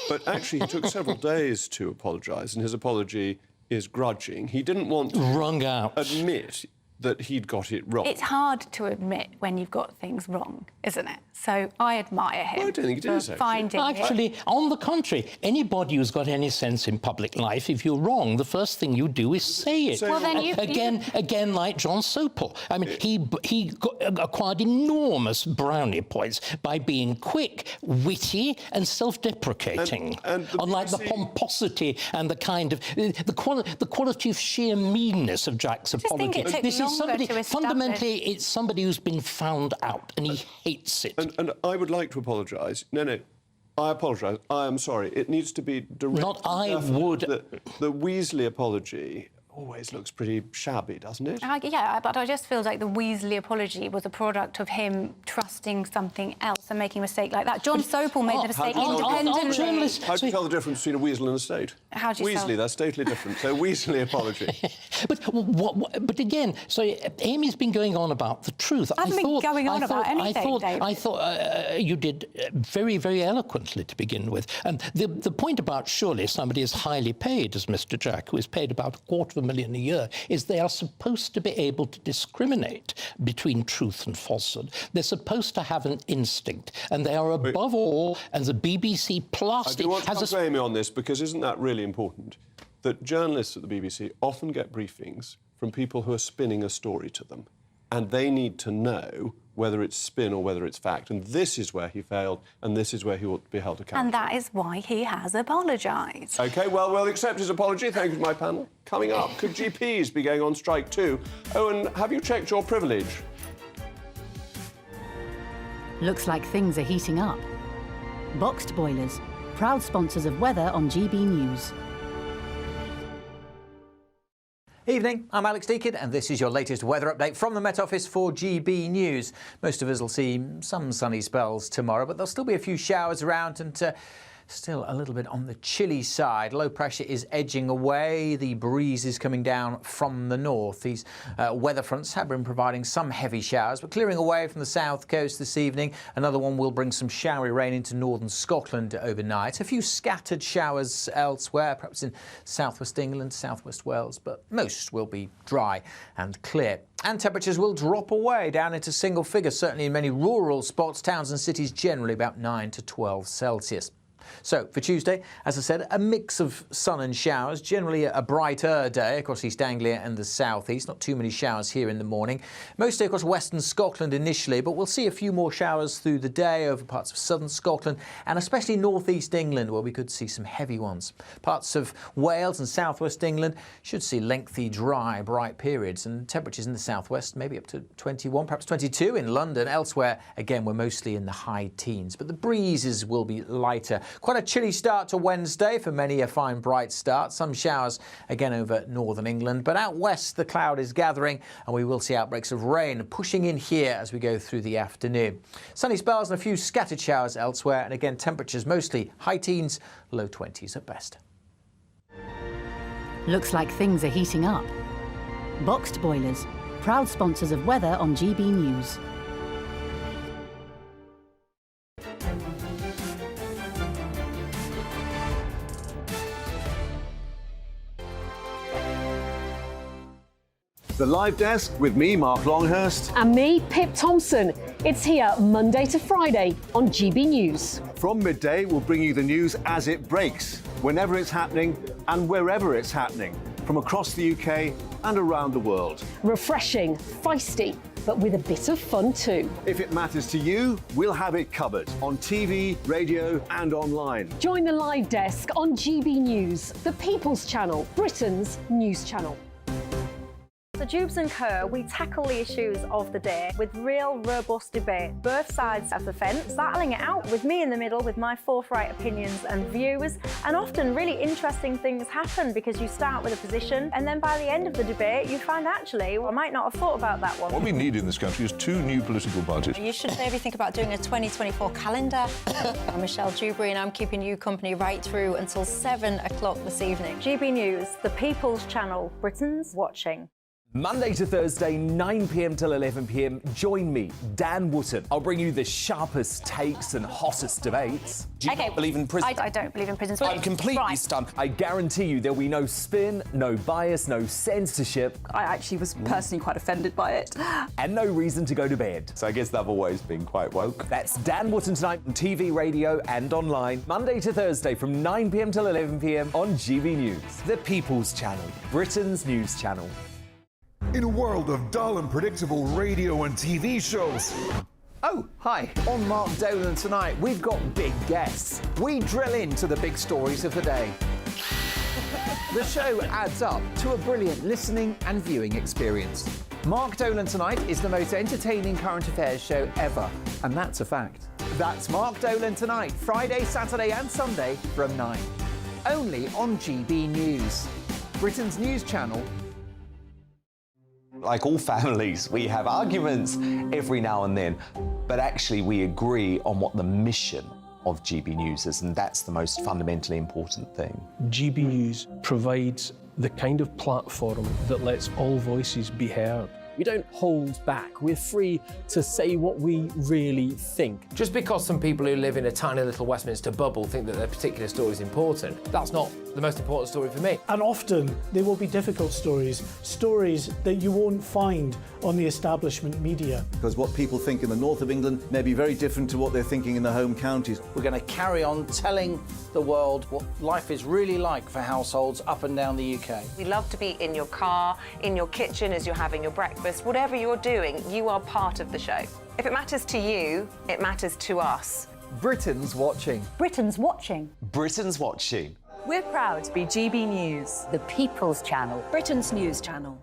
But actually, he took several days to apologise, and his apology is grudging. He didn't want to admit that he'd got it wrong. It's hard to admit when you've got things wrong, isn't it? So I admire him. I don't think it is, finding actually, on the contrary, anybody who's got any sense in public life, if you're wrong, the first thing you do is say it. Well, then again, like John Sopel. I mean, he acquired enormous brownie points by being quick, witty, and self-deprecating. Unlike the pomposity and the kind of the quality of sheer meanness of Jack's apology. This is somebody, fundamentally, it's somebody who's been found out, and he hates it. And I would like to apologise. No, I apologise. I am sorry. It needs to be direct. Not I would. The Weasley apology always looks pretty shabby, doesn't it? Yeah, but I just feel like the Weasley apology was a product of him trusting something else and making a mistake like that. John Sopel made the mistake independently. How do you tell the difference between a weasel and a state? How do you Weasley, that's totally different. So Weasley apology. But again, so Amy's been going on about the truth. I haven't been going on about anything, David. I thought you did very, very eloquently to begin with. And the point about surely somebody is highly paid, as Mr. Jack, who is paid about $250,000 a year, is they are supposed to be able to discriminate between truth and falsehood. They're supposed to have an instinct, and they are above all, and the BBC Plus... I do want to come to Amy on this, because isn't that really important? That journalists at the BBC often get briefings from people who are spinning a story to them, and they need to know whether it's spin or whether it's fact. And this is where he failed, and this is where he ought to be held accountable. And that is why he has apologised. OK, well, we'll accept his apology. Thank you to my panel. Coming up, could GPs be going on strike too? Oh, and have you checked your privilege? Looks like things are heating up. Boxed boilers, proud sponsors of weather on GB News. Evening, I'm Alex Deakin and this is your latest weather update from the Met Office for GB News. Most of us will see some sunny spells tomorrow, but there'll still be a few showers around and still a little bit on the chilly side. Low pressure is edging away. The breeze is coming down from the north. These weather fronts have been providing some heavy showers, but clearing away from the south coast this evening. Another one will bring some showery rain into northern Scotland overnight. A few scattered showers elsewhere, perhaps in southwest England, southwest Wales, but most will be dry and clear. And temperatures will drop away down into single figures, certainly in many rural spots, towns and cities generally about 9 to 12 Celsius. So, for Tuesday, as I said, a mix of sun and showers, generally a brighter day across East Anglia and the southeast. Not too many showers here in the morning. Mostly across western Scotland initially, but we'll see a few more showers through the day over parts of southern Scotland and especially northeast England, where we could see some heavy ones. Parts of Wales and southwest England should see lengthy, dry, bright periods, and temperatures in the southwest maybe up to 21, perhaps 22 in London. Elsewhere, again, we're mostly in the high teens, but the breezes will be lighter. Quite a chilly start to Wednesday, for many a fine bright start. Some showers again over northern England, but out west the cloud is gathering and we will see outbreaks of rain pushing in here as we go through the afternoon. Sunny spells and a few scattered showers elsewhere, and again temperatures mostly high teens, low 20s at best. Looks like things are heating up. Boxed boilers, proud sponsors of weather on GB News. The Live Desk with me, Mark Longhurst. And me, Pip Thompson. It's here Monday to Friday on GB News. From midday, we'll bring you the news as it breaks, whenever it's happening and wherever it's happening, from across the UK and around the world. Refreshing, feisty, but with a bit of fun too. If it matters to you, we'll have it covered on TV, radio and online. Join the Live Desk on GB News, the People's Channel, Britain's news channel. So Jubes and Kerr, we tackle the issues of the day with real robust debate, both sides of the fence, battling it out with me in the middle with my forthright opinions and views. And often really interesting things happen because you start with a position and then by the end of the debate you find actually, well, I might not have thought about that one. What we need in this country is 2 new political parties. You should maybe think about doing a 2024 calendar. I'm Michelle Dewberry and I'm keeping you company right through until 7 o'clock this evening. GB News, the People's Channel, Britain's watching. Monday to Thursday, 9 p.m. till 11 p.m. Join me, Dan Wootton. I'll bring you the sharpest takes and hottest debates. Do you not believe in prison? I don't believe in prison. I'm completely stunned. I guarantee you there'll be no spin, no bias, no censorship. I actually was personally quite offended by it. And no reason to go to bed. So I guess they've always been quite woke. That's Dan Wootton Tonight on TV, radio and online. Monday to Thursday from 9 p.m. till 11 p.m. on GB News. The People's Channel, Britain's news channel. In a world of dull and predictable radio and TV shows. Oh, hi. On Mark Dolan Tonight, we've got big guests. We drill into the big stories of the day. The show adds up to a brilliant listening and viewing experience. Mark Dolan Tonight is the most entertaining current affairs show ever, and that's a fact. That's Mark Dolan Tonight, Friday, Saturday and Sunday from 9. Only on GB News, Britain's news channel. Like all families, we have arguments every now and then, but actually we agree on what the mission of GB News is, and that's the most fundamentally important thing. GB News provides the kind of platform that lets all voices be heard. We don't hold back. We're free to say what we really think. Just because some people who live in a tiny little Westminster bubble think that their particular story is important, that's not the most important story for me. And often they will be difficult stories, stories that you won't find on the establishment media. Because what people think in the north of England may be very different to what they're thinking in the home counties. We're going to carry on telling the world what life is really like for households up and down the UK. We love to be in your car, in your kitchen as you're having your breakfast. Whatever you're doing, you are part of the show. If it matters to you, it matters to us. Britain's watching. Britain's watching. Britain's watching. We're proud to be GB News, The People's Channel. Britain's news channel.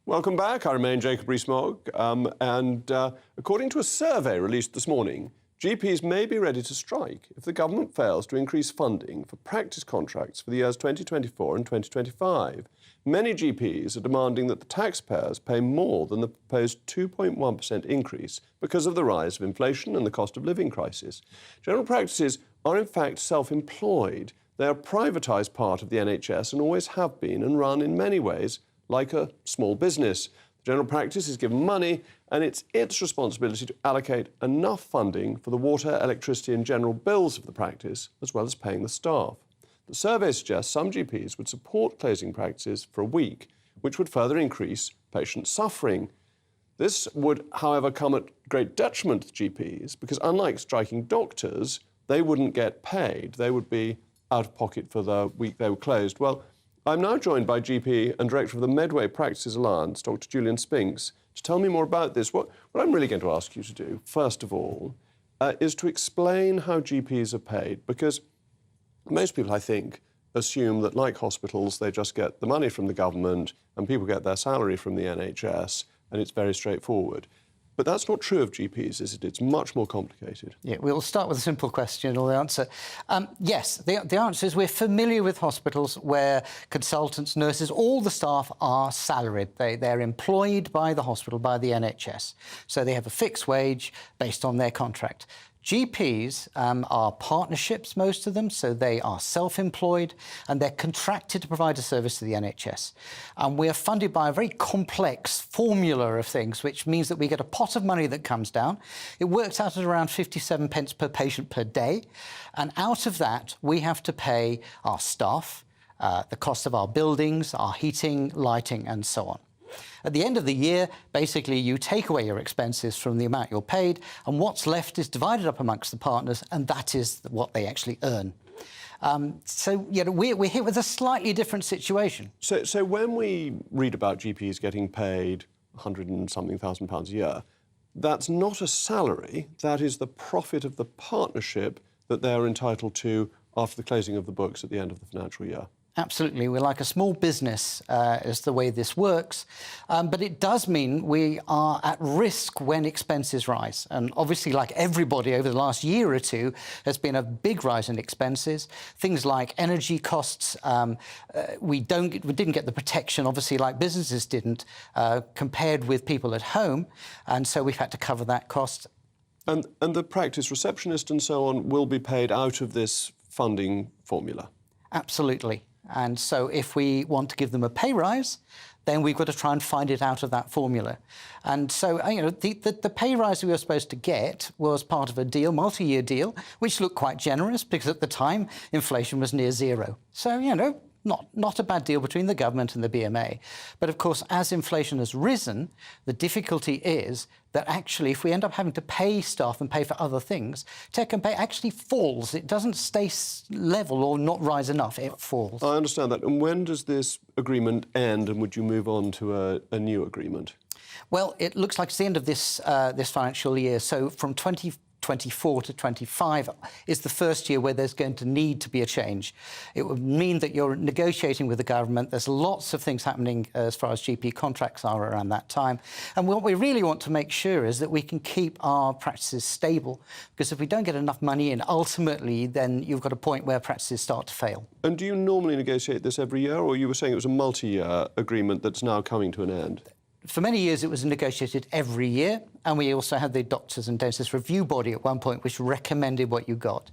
Welcome back. I remain Jacob Rees-Mogg, and according to a survey released this morning, GPs may be ready to strike if the government fails to increase funding for practice contracts for the years 2024 and 2025. Many GPs are demanding that the taxpayers pay more than the proposed 2.1% increase because of the rise of inflation and the cost of living crisis. General practices are in fact self-employed. They are a privatised part of the NHS and always have been, and run in many ways like a small business. The general practice is given money, and it's its responsibility to allocate enough funding for the water, electricity and general bills of the practice, as well as paying the staff. The survey suggests some GPs would support closing practices for a week, which would further increase patient suffering. This would, however, come at great detriment to GPs, because unlike striking doctors, they wouldn't get paid. They would be out of pocket for the week they were closed. Well, I'm now joined by GP and Director of the Medway Practices Alliance, Dr. Julian Spinks, to tell me more about this. What I'm really going to ask you to do, first of all, is to explain how GPs are paid, because most people, I think, assume that, like hospitals, they just get the money from the government and people get their salary from the NHS, and it's very straightforward. But that's not true of GPs, is it? It's much more complicated. Yeah, we'll start with a simple question or the answer. Yes, the answer is we're familiar with hospitals where consultants, nurses, all the staff are salaried. They're employed by the hospital, by the NHS. So they have a fixed wage based on their contract. GPs are partnerships, most of them, so they are self-employed and they're contracted to provide a service to the NHS. And we're funded by a very complex formula of things, which means that we get a pot of money that comes down. It works out at around 57 pence per patient per day. And out of that, we have to pay our staff, the cost of our buildings, our heating, lighting, and so on. At the end of the year, basically, you take away your expenses from the amount you're paid, and what's left is divided up amongst the partners, and that is what they actually earn. So, you know, we're hit with a slightly different situation. So when we read about GPs getting paid 100 and something thousand pounds a year, that's not a salary. That is the profit of the partnership that they're entitled to after the closing of the books at the end of the financial year. Absolutely. We're like a small business is the way this works. But it does mean we are at risk when expenses rise. And obviously, like everybody over the last year or two, there's been a big rise in expenses. Things like energy costs, we didn't get the protection, obviously, like businesses didn't, compared with people at home. And so we've had to cover that cost. And the practice receptionist and so on will be paid out of this funding formula? Absolutely. And so if we want to give them a pay rise, then we've got to try and find it out of that formula. And so, you know, the pay rise we were supposed to get was part of a deal, multi-year deal, which looked quite generous because at the time inflation was near zero. So, you know, not a bad deal between the government and the BMA. But of course, as inflation has risen, the difficulty is that actually if we end up having to pay staff and pay for other things, take and pay actually falls. It doesn't stay level or not rise enough, it falls. I understand that. And when does this agreement end, and would you move on to a new agreement? Well, it looks like it's the end of this financial year. So from 2024 24 to 25 is the first year where there's going to need to be a change. It would mean that you're negotiating with the government. There's lots of things happening as far as GP contracts are around that time. And what we really want to make sure is that we can keep our practices stable, because if we don't get enough money in, ultimately, then you've got a point where practices start to fail. And do you normally negotiate this every year, or you were saying it was a multi-year agreement that's now coming to an end? For many years, it was negotiated every year, and we also had the Doctors and Dentists Review Body at one point, which recommended what you got.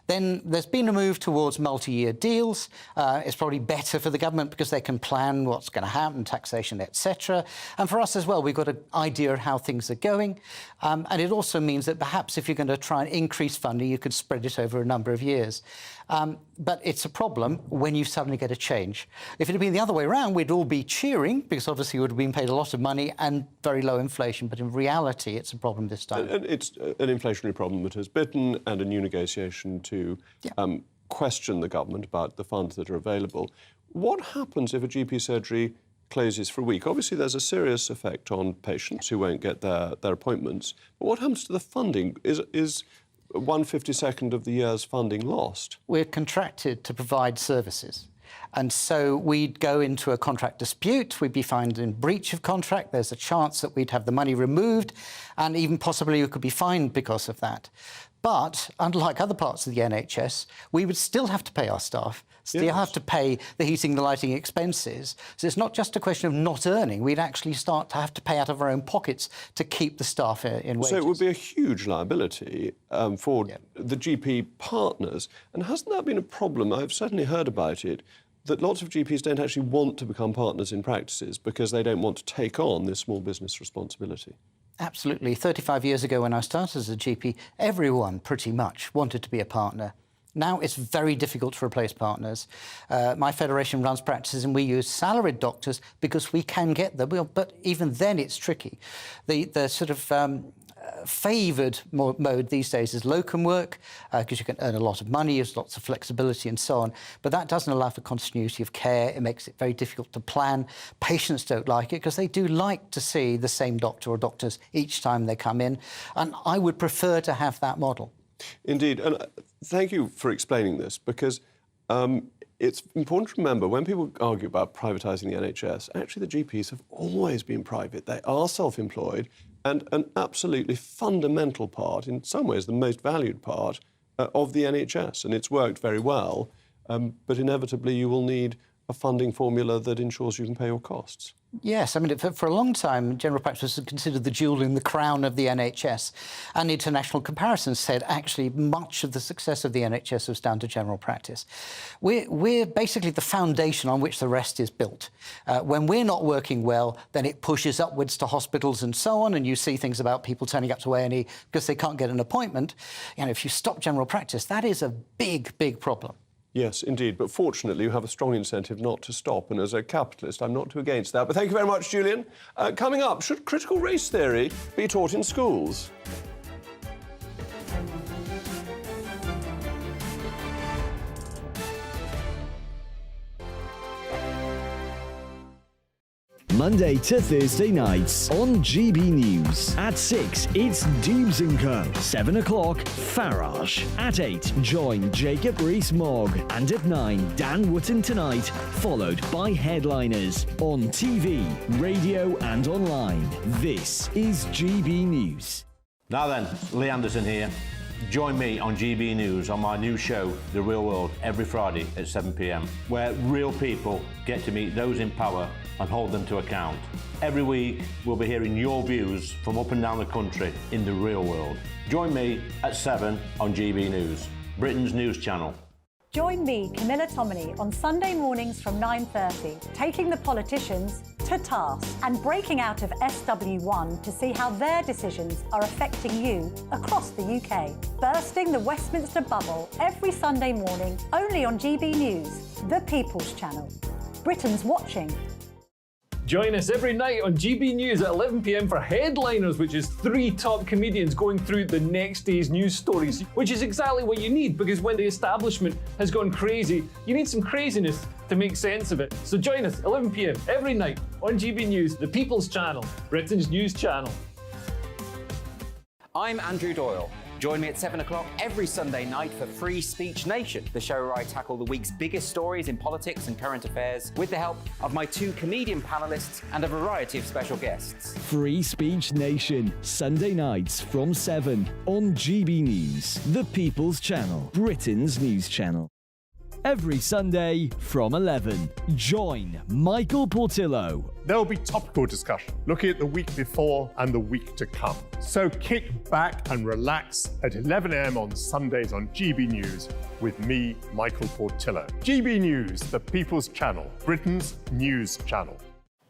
Then there's been a move towards multi-year deals. It's probably better for the government because they can plan what's going to happen, taxation, etc. And for us as well, we've got an idea of how things are going. And it also means that perhaps if you're going to try and increase funding, you could spread it over a number of years. But it's a problem when you suddenly get a change. If it had been the other way around, we'd all be cheering, because obviously we would have been paid a lot of money and very low inflation. But in reality, it's a problem this time. And it's an inflationary problem that has bitten, and a new negotiation to question the government about the funds that are available. What happens if a GP surgery closes for a week? Obviously, there's a serious effect on patients who won't get their appointments. But what happens to the funding? Is 1/52nd of the year's funding lost? We're contracted to provide services. And so we'd go into a contract dispute, we'd be found in breach of contract, there's a chance that we'd have the money removed, and even possibly we could be fined because of that. But, unlike other parts of the NHS, we would still have to pay our staff, still have to pay the heating, the lighting expenses. So it's not just a question of not earning, we'd actually start to have to pay out of our own pockets to keep the staff in wages. So it would be a huge liability for the GP partners. And hasn't that been a problem? I've certainly heard about it, that lots of GPs don't actually want to become partners in practices because they don't want to take on this small business responsibility. Absolutely. 35 years ago when I started as a GP, everyone pretty much wanted to be a partner. Now it's very difficult to replace partners. My federation runs practices and we use salaried doctors because we can get them, but even then it's tricky. The sort of favoured mode these days is locum work, because you can earn a lot of money, there's lots of flexibility and so on, but that doesn't allow for continuity of care. It makes it very difficult to plan. Patients don't like it because they do like to see the same doctor or doctors each time they come in, and I would prefer to have that model. Indeed, and thank you for explaining this, because it's important to remember when people argue about privatising the NHS, actually the GPs have always been private. They are self-employed, and an absolutely fundamental part, in some ways the most valued part, of the NHS. And it's worked very well, but inevitably you will need a funding formula that ensures you can pay your costs. Yes, I mean, for a long time, general practice was considered the jewel in the crown of the NHS. And international comparisons said, actually, much of the success of the NHS was down to general practice. We're basically the foundation on which the rest is built. When we're not working well, then it pushes upwards to hospitals and so on, and you see things about people turning up to A&E because they can't get an appointment. You know, if you stop general practice, that is a big, big problem. Yes, indeed. But fortunately, you have a strong incentive not to stop. And as a capitalist, I'm not too against that. But thank you very much, Julian. Coming up, should critical race theory be taught in schools? Monday to Thursday nights on GB News. At 6, it's Dubes & Co. 7 o'clock, Farage. At 8, join Jacob Rees-Mogg. And at 9, Dan Wootton Tonight, followed by headliners on TV, radio and online. This is GB News. Now then, Lee Anderson here. Join me on GB News on my new show, The Real World, every Friday at 7 p.m, where real people get to meet those in power and hold them to account. Every week, we'll be hearing your views from up and down the country in the real world. Join me at 7 on GB News, Britain's news channel. Join me, Camilla Tominey, on Sunday mornings from 9:30, taking the politicians to task and breaking out of SW1 to see how their decisions are affecting you across the UK. Bursting the Westminster bubble every Sunday morning, only on GB News, the People's Channel. Britain's watching. Join us every night on GB News at 11 p.m. for Headliners, which is 3 top comedians going through the next day's news stories, which is exactly what you need, because when the establishment has gone crazy, you need some craziness to make sense of it. So join us 11 p.m. every night on GB News, the People's Channel, Britain's news channel. I'm Andrew Doyle. Join me at 7 o'clock every Sunday night for Free Speech Nation, the show where I tackle the week's biggest stories in politics and current affairs with the help of my 2 comedian panellists and a variety of special guests. Free Speech Nation, Sunday nights from 7 on GB News, the People's Channel, Britain's news channel. Every Sunday from 11, join Michael Portillo. There'll be topical discussion, looking at the week before and the week to come. So kick back and relax at 11 a.m. on Sundays on GB News with me, Michael Portillo. GB News, the People's Channel, Britain's news channel.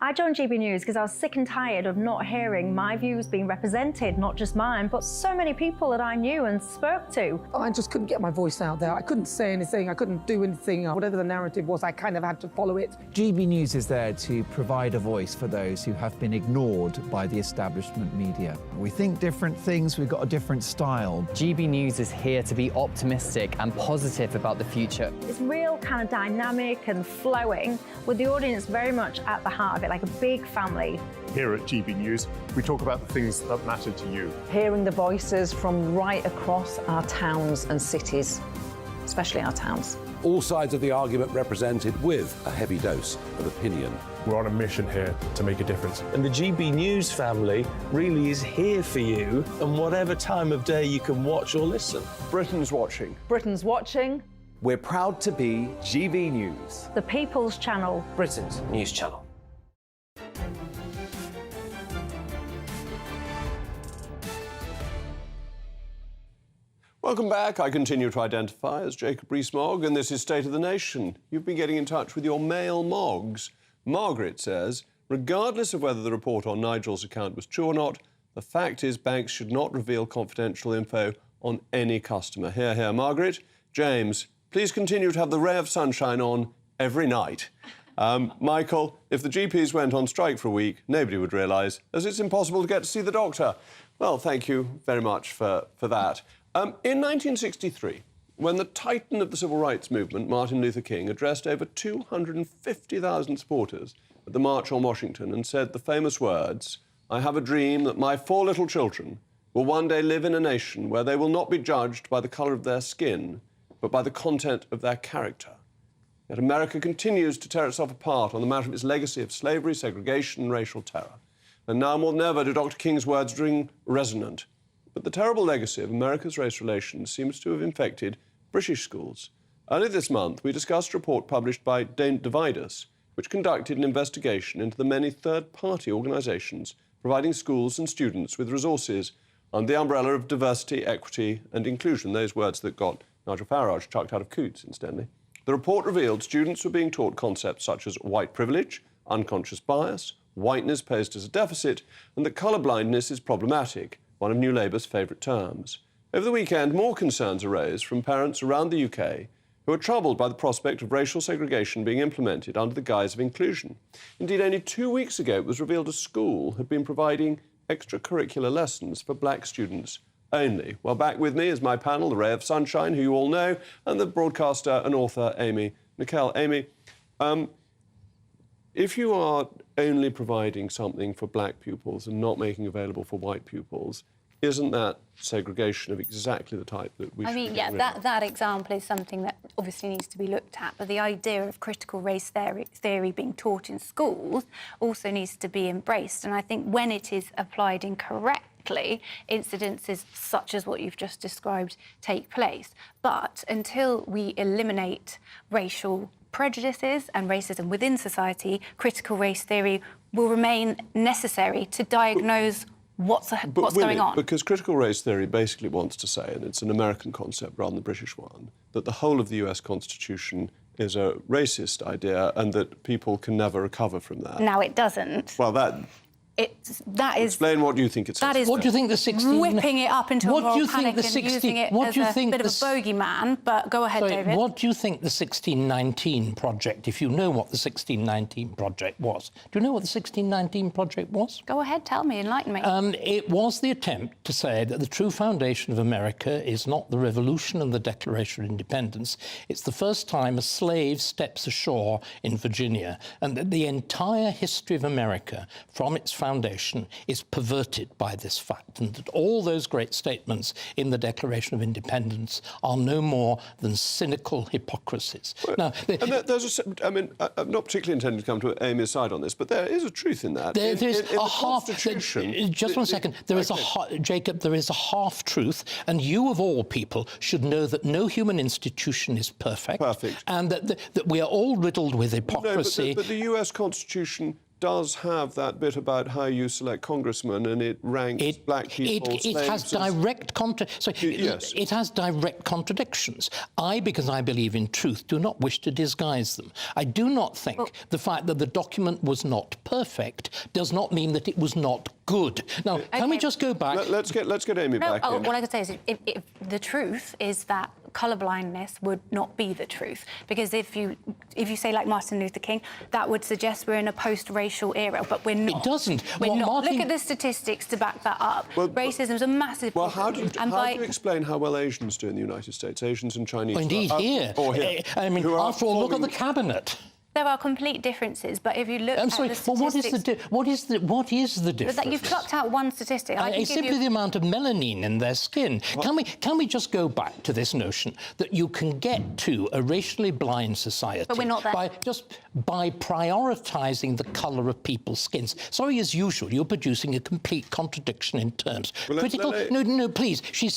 I joined GB News because I was sick and tired of not hearing my views being represented, not just mine, but so many people that I knew and spoke to. I just couldn't get my voice out there. I couldn't say anything, I couldn't do anything. Whatever the narrative was, I kind of had to follow it. GB News is there to provide a voice for those who have been ignored by the establishment media. We think different things, we've got a different style. GB News is here to be optimistic and positive about the future. It's real kind of dynamic and flowing, with the audience very much at the heart of it, like a big family. Here at GB News, we talk about the things that matter to you. Hearing the voices from right across our towns and cities, especially our towns. All sides of the argument represented with a heavy dose of opinion. We're on a mission here to make a difference. And the GB News family really is here for you, and whatever time of day you can watch or listen. Britain's watching. Britain's watching. We're proud to be GB News, The People's Channel, Britain's news channel. Welcome back. I continue to identify as Jacob Rees-Mogg, and this is State of the Nation. You've been getting in touch with your male Moggs. Margaret says, regardless of whether the report on Nigel's account was true or not, the fact is banks should not reveal confidential info on any customer. Hear, hear, Margaret. James, please continue to have the ray of sunshine on every night. Michael, if the GPs went on strike for a week, nobody would realise, as it's impossible to get to see the doctor. Well, thank you very much for that. In 1963, when the titan of the civil rights movement, Martin Luther King, addressed over 250,000 supporters at the March on Washington and said the famous words, "I have a dream that my 4 little children will one day live in a nation where they will not be judged by the colour of their skin, but by the content of their character." Yet America continues to tear itself apart on the matter of its legacy of slavery, segregation and racial terror. And now more than ever do Dr. King's words ring resonant. But the terrible legacy of America's race relations seems to have infected British schools. Earlier this month, we discussed a report published by Don't Divide Us, which conducted an investigation into the many third-party organisations providing schools and students with resources under the umbrella of diversity, equity and inclusion, those words that got Nigel Farage chucked out of Coots, incidentally. The report revealed students were being taught concepts such as white privilege, unconscious bias, whiteness posed as a deficit, and that colour-blindness is problematic, one of New Labour's favourite terms. Over the weekend, more concerns arose from parents around the UK who are troubled by the prospect of racial segregation being implemented under the guise of inclusion. Indeed, only 2 weeks ago, it was revealed a school had been providing extracurricular lessons for black students only. Well, back with me is my panel, the Ray of Sunshine, who you all know, and the broadcaster and author, Amy Nicole. Amy, if you are only providing something for black pupils and not making available for white pupils, isn't that segregation of exactly the type that we should be getting rid of? that example is something that obviously needs to be looked at, but the idea of critical race theory being taught in schools also needs to be embraced. And I think when it is applied incorrectly, incidences such as what you've just described take place. But until we eliminate racial prejudices and racism within society, critical race theory will remain necessary to diagnose what's going on. Because critical race theory basically wants to say, and it's an American concept rather than the British one, that the whole of the US Constitution is a racist idea and that people can never recover from that. Now, it doesn't. Well, that is... Explain what you think it says. That is what do you think the 16... whipping it up into a moral panic and using it what as do you a think bit of a bogeyman, but go ahead, David. What do you think the 1619 project, if you know what the 1619 project was? Do you know what the 1619 project was? Go ahead, tell me, enlighten me. It was the attempt to say that the true foundation of America is not the Revolution and the Declaration of Independence. It's the first time a slave steps ashore in Virginia, and that the entire history of America, from its foundation is perverted by this fact, and that all those great statements in the Declaration of Independence are no more than cynical hypocrisies. Now, I'm not particularly intending to come to Amy's side on this, but there is a truth in that. There's in a the half. Constitution, Just one second. There is Jacob. There is a half truth, and you of all people should know that no human institution is perfect. And that we are all riddled with hypocrisy. No, but the US Constitution does have that bit about how you select congressmen, and it ranks black people. It has direct it has direct contradictions. Because I believe in truth, do not wish to disguise them. I do not think the fact that the document was not perfect does not mean that it was not good. Now, can we just go back? Let's get Amy back in. What I could say is, if the truth is that colourblindness would not be the truth, because if you say, like Martin Luther King, that would suggest we're in a post-racial era, but we're not. It doesn't. We're not. Look at the statistics to back that up. Racism is a massive problem. How do you explain how well Asians do in the United States? Asians and Chinese. Indeed, here. I mean, after all, look at the cabinet. There are complete differences, but if you look at the statistics... Well, what is the difference? That you've plucked out one statistic. It's simply the amount of melanin in their skin. Can we just go back to this notion that you can get to a racially blind society... But we're not there. ...by prioritising the colour of people's skins? Sorry, as usual, you're producing a complete contradiction in terms. No, please, she's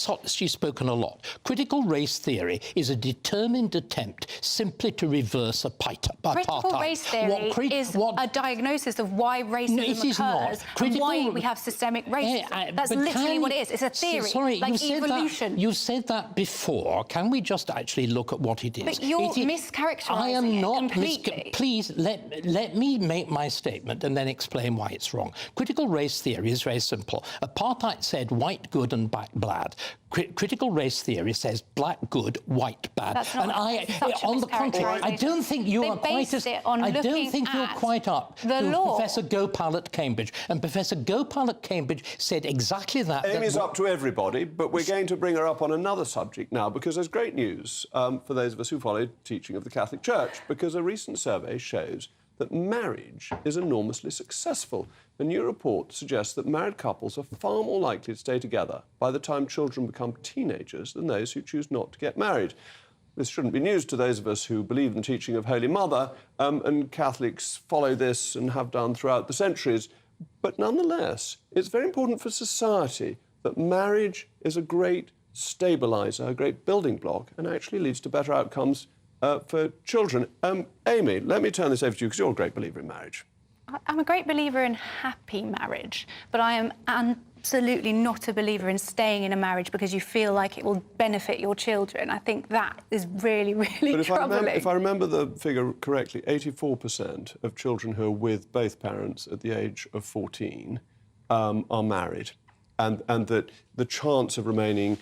spoken a lot. Critical race theory is a determined attempt simply to reverse apartheid. Critical race theory is a diagnosis of why racism occurs and why we have systemic racism. That's literally what it is. It's a theory, like evolution. You've said that before. Can we just actually look at what it is? But you're mischaracterising it completely. Please, let me make my statement and then explain why it's wrong. Critical race theory is very simple. Apartheid said white good and black bad. Critical race theory says black good, white bad. That's not on the contrary, I don't think you are quite up to Professor Gopal at Cambridge. And Professor Gopal at Cambridge said exactly that. Amy's up to everybody, but we're going to bring her up on another subject now, because there's great news for those of us who follow teaching of the Catholic Church, because a recent survey shows that marriage is enormously successful. A new report suggests that married couples are far more likely to stay together by the time children become teenagers than those who choose not to get married. This shouldn't be news to those of us who believe in the teaching of Holy Mother, and Catholics follow this and have done throughout the centuries. But nonetheless, it's very important for society that marriage is a great stabiliser, a great building block, and actually leads to better outcomes for children. Amy, let me turn this over to you, because you're a great believer in marriage. I'm a great believer in happy marriage, but I am absolutely not a believer in staying in a marriage because you feel like it will benefit your children. I think that is really, really troubling. If I remember the figure correctly, 84% of children who are with both parents at the age of 14 are married, and that the chance of remaining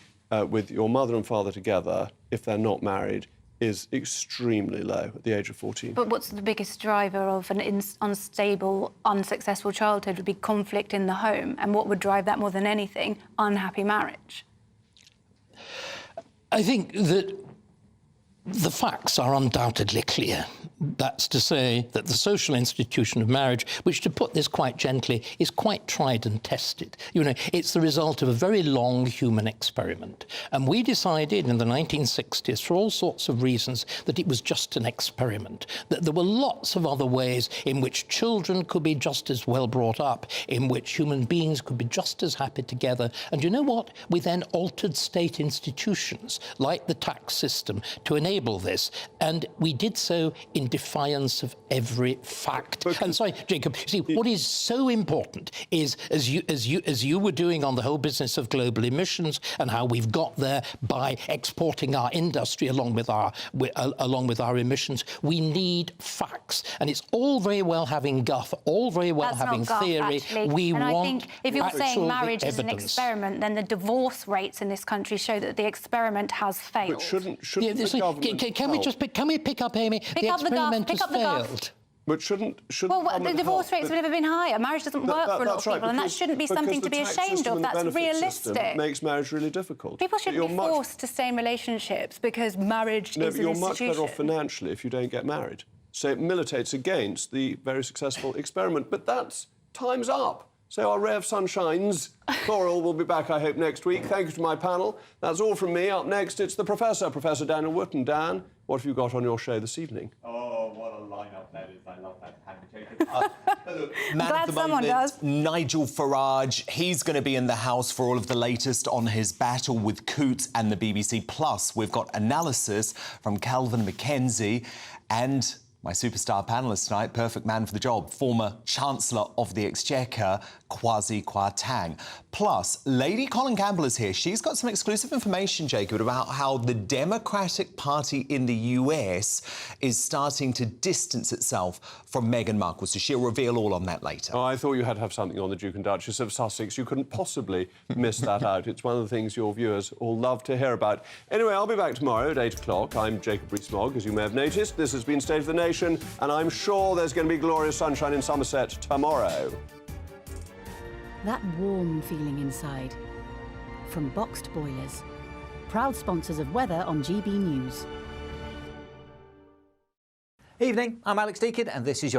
with your mother and father together, if they're not married, is extremely low at the age of 14. But what's the biggest driver of an unstable, unsuccessful childhood would be conflict in the home. And what would drive that more than anything? Unhappy marriage. I think that the facts are undoubtedly clear. That's to say that the social institution of marriage, which, to put this quite gently, is quite tried and tested. You know, it's the result of a very long human experiment. And we decided in the 1960s, for all sorts of reasons, that it was just an experiment, that there were lots of other ways in which children could be just as well brought up, in which human beings could be just as happy together. And you know what? We then altered state institutions, like the tax system, to enable this. And we did so in defiance of every fact. And sorry, Jacob, see, what is so important is, as you were doing on the whole business of global emissions and how we've got there by exporting our industry along with our emissions, we need facts. And it's all very well having guff, all very well having theory. We want I think if you're saying marriage is an experiment, then the divorce rates in this country show that the experiment has failed. But shouldn't the government can we pick up, Amy? Pick up the guff, pick up the guff. But shouldn't well, the divorce rates have never been higher. Marriage doesn't work for a lot of people, and that shouldn't be something to be ashamed of. That's realistic. Makes marriage really difficult. People shouldn't be forced to stay in relationships because marriage is an institution. You're much better off financially if you don't get married. So it militates against the very successful experiment. But that's time's up. So our ray of sunshines, Coral, will be back, I hope, next week. Thank you to my panel. That's all from me. Up next, it's the Professor, Professor Daniel Wootton. Dan, what have you got on your show this evening? Oh, what a lineup that is. I love that. Man of the moment, Nigel Farage. He's going to be in the house for all of the latest on his battle with Coots and the BBC. Plus, we've got analysis from Calvin Mackenzie and my superstar panellist tonight, perfect man for the job, former Chancellor of the Exchequer, Kwasi Kwarteng. Plus, Lady Colin Campbell is here. She's got some exclusive information, Jacob, about how the Democratic Party in the US is starting to distance itself from Meghan Markle. So she'll reveal all on that later. Oh, I thought you had to have something on the Duke and Duchess of Sussex. You couldn't possibly miss that out. It's one of the things your viewers all love to hear about. Anyway, I'll be back tomorrow at 8 o'clock. I'm Jacob Rees-Mogg, as you may have noticed. This has been State of the Nation, and I'm sure there's going to be glorious sunshine in Somerset tomorrow. That warm feeling inside. From Boxed Boilers, proud sponsors of weather on GB News. Evening, I'm Alex Deakin, and this is your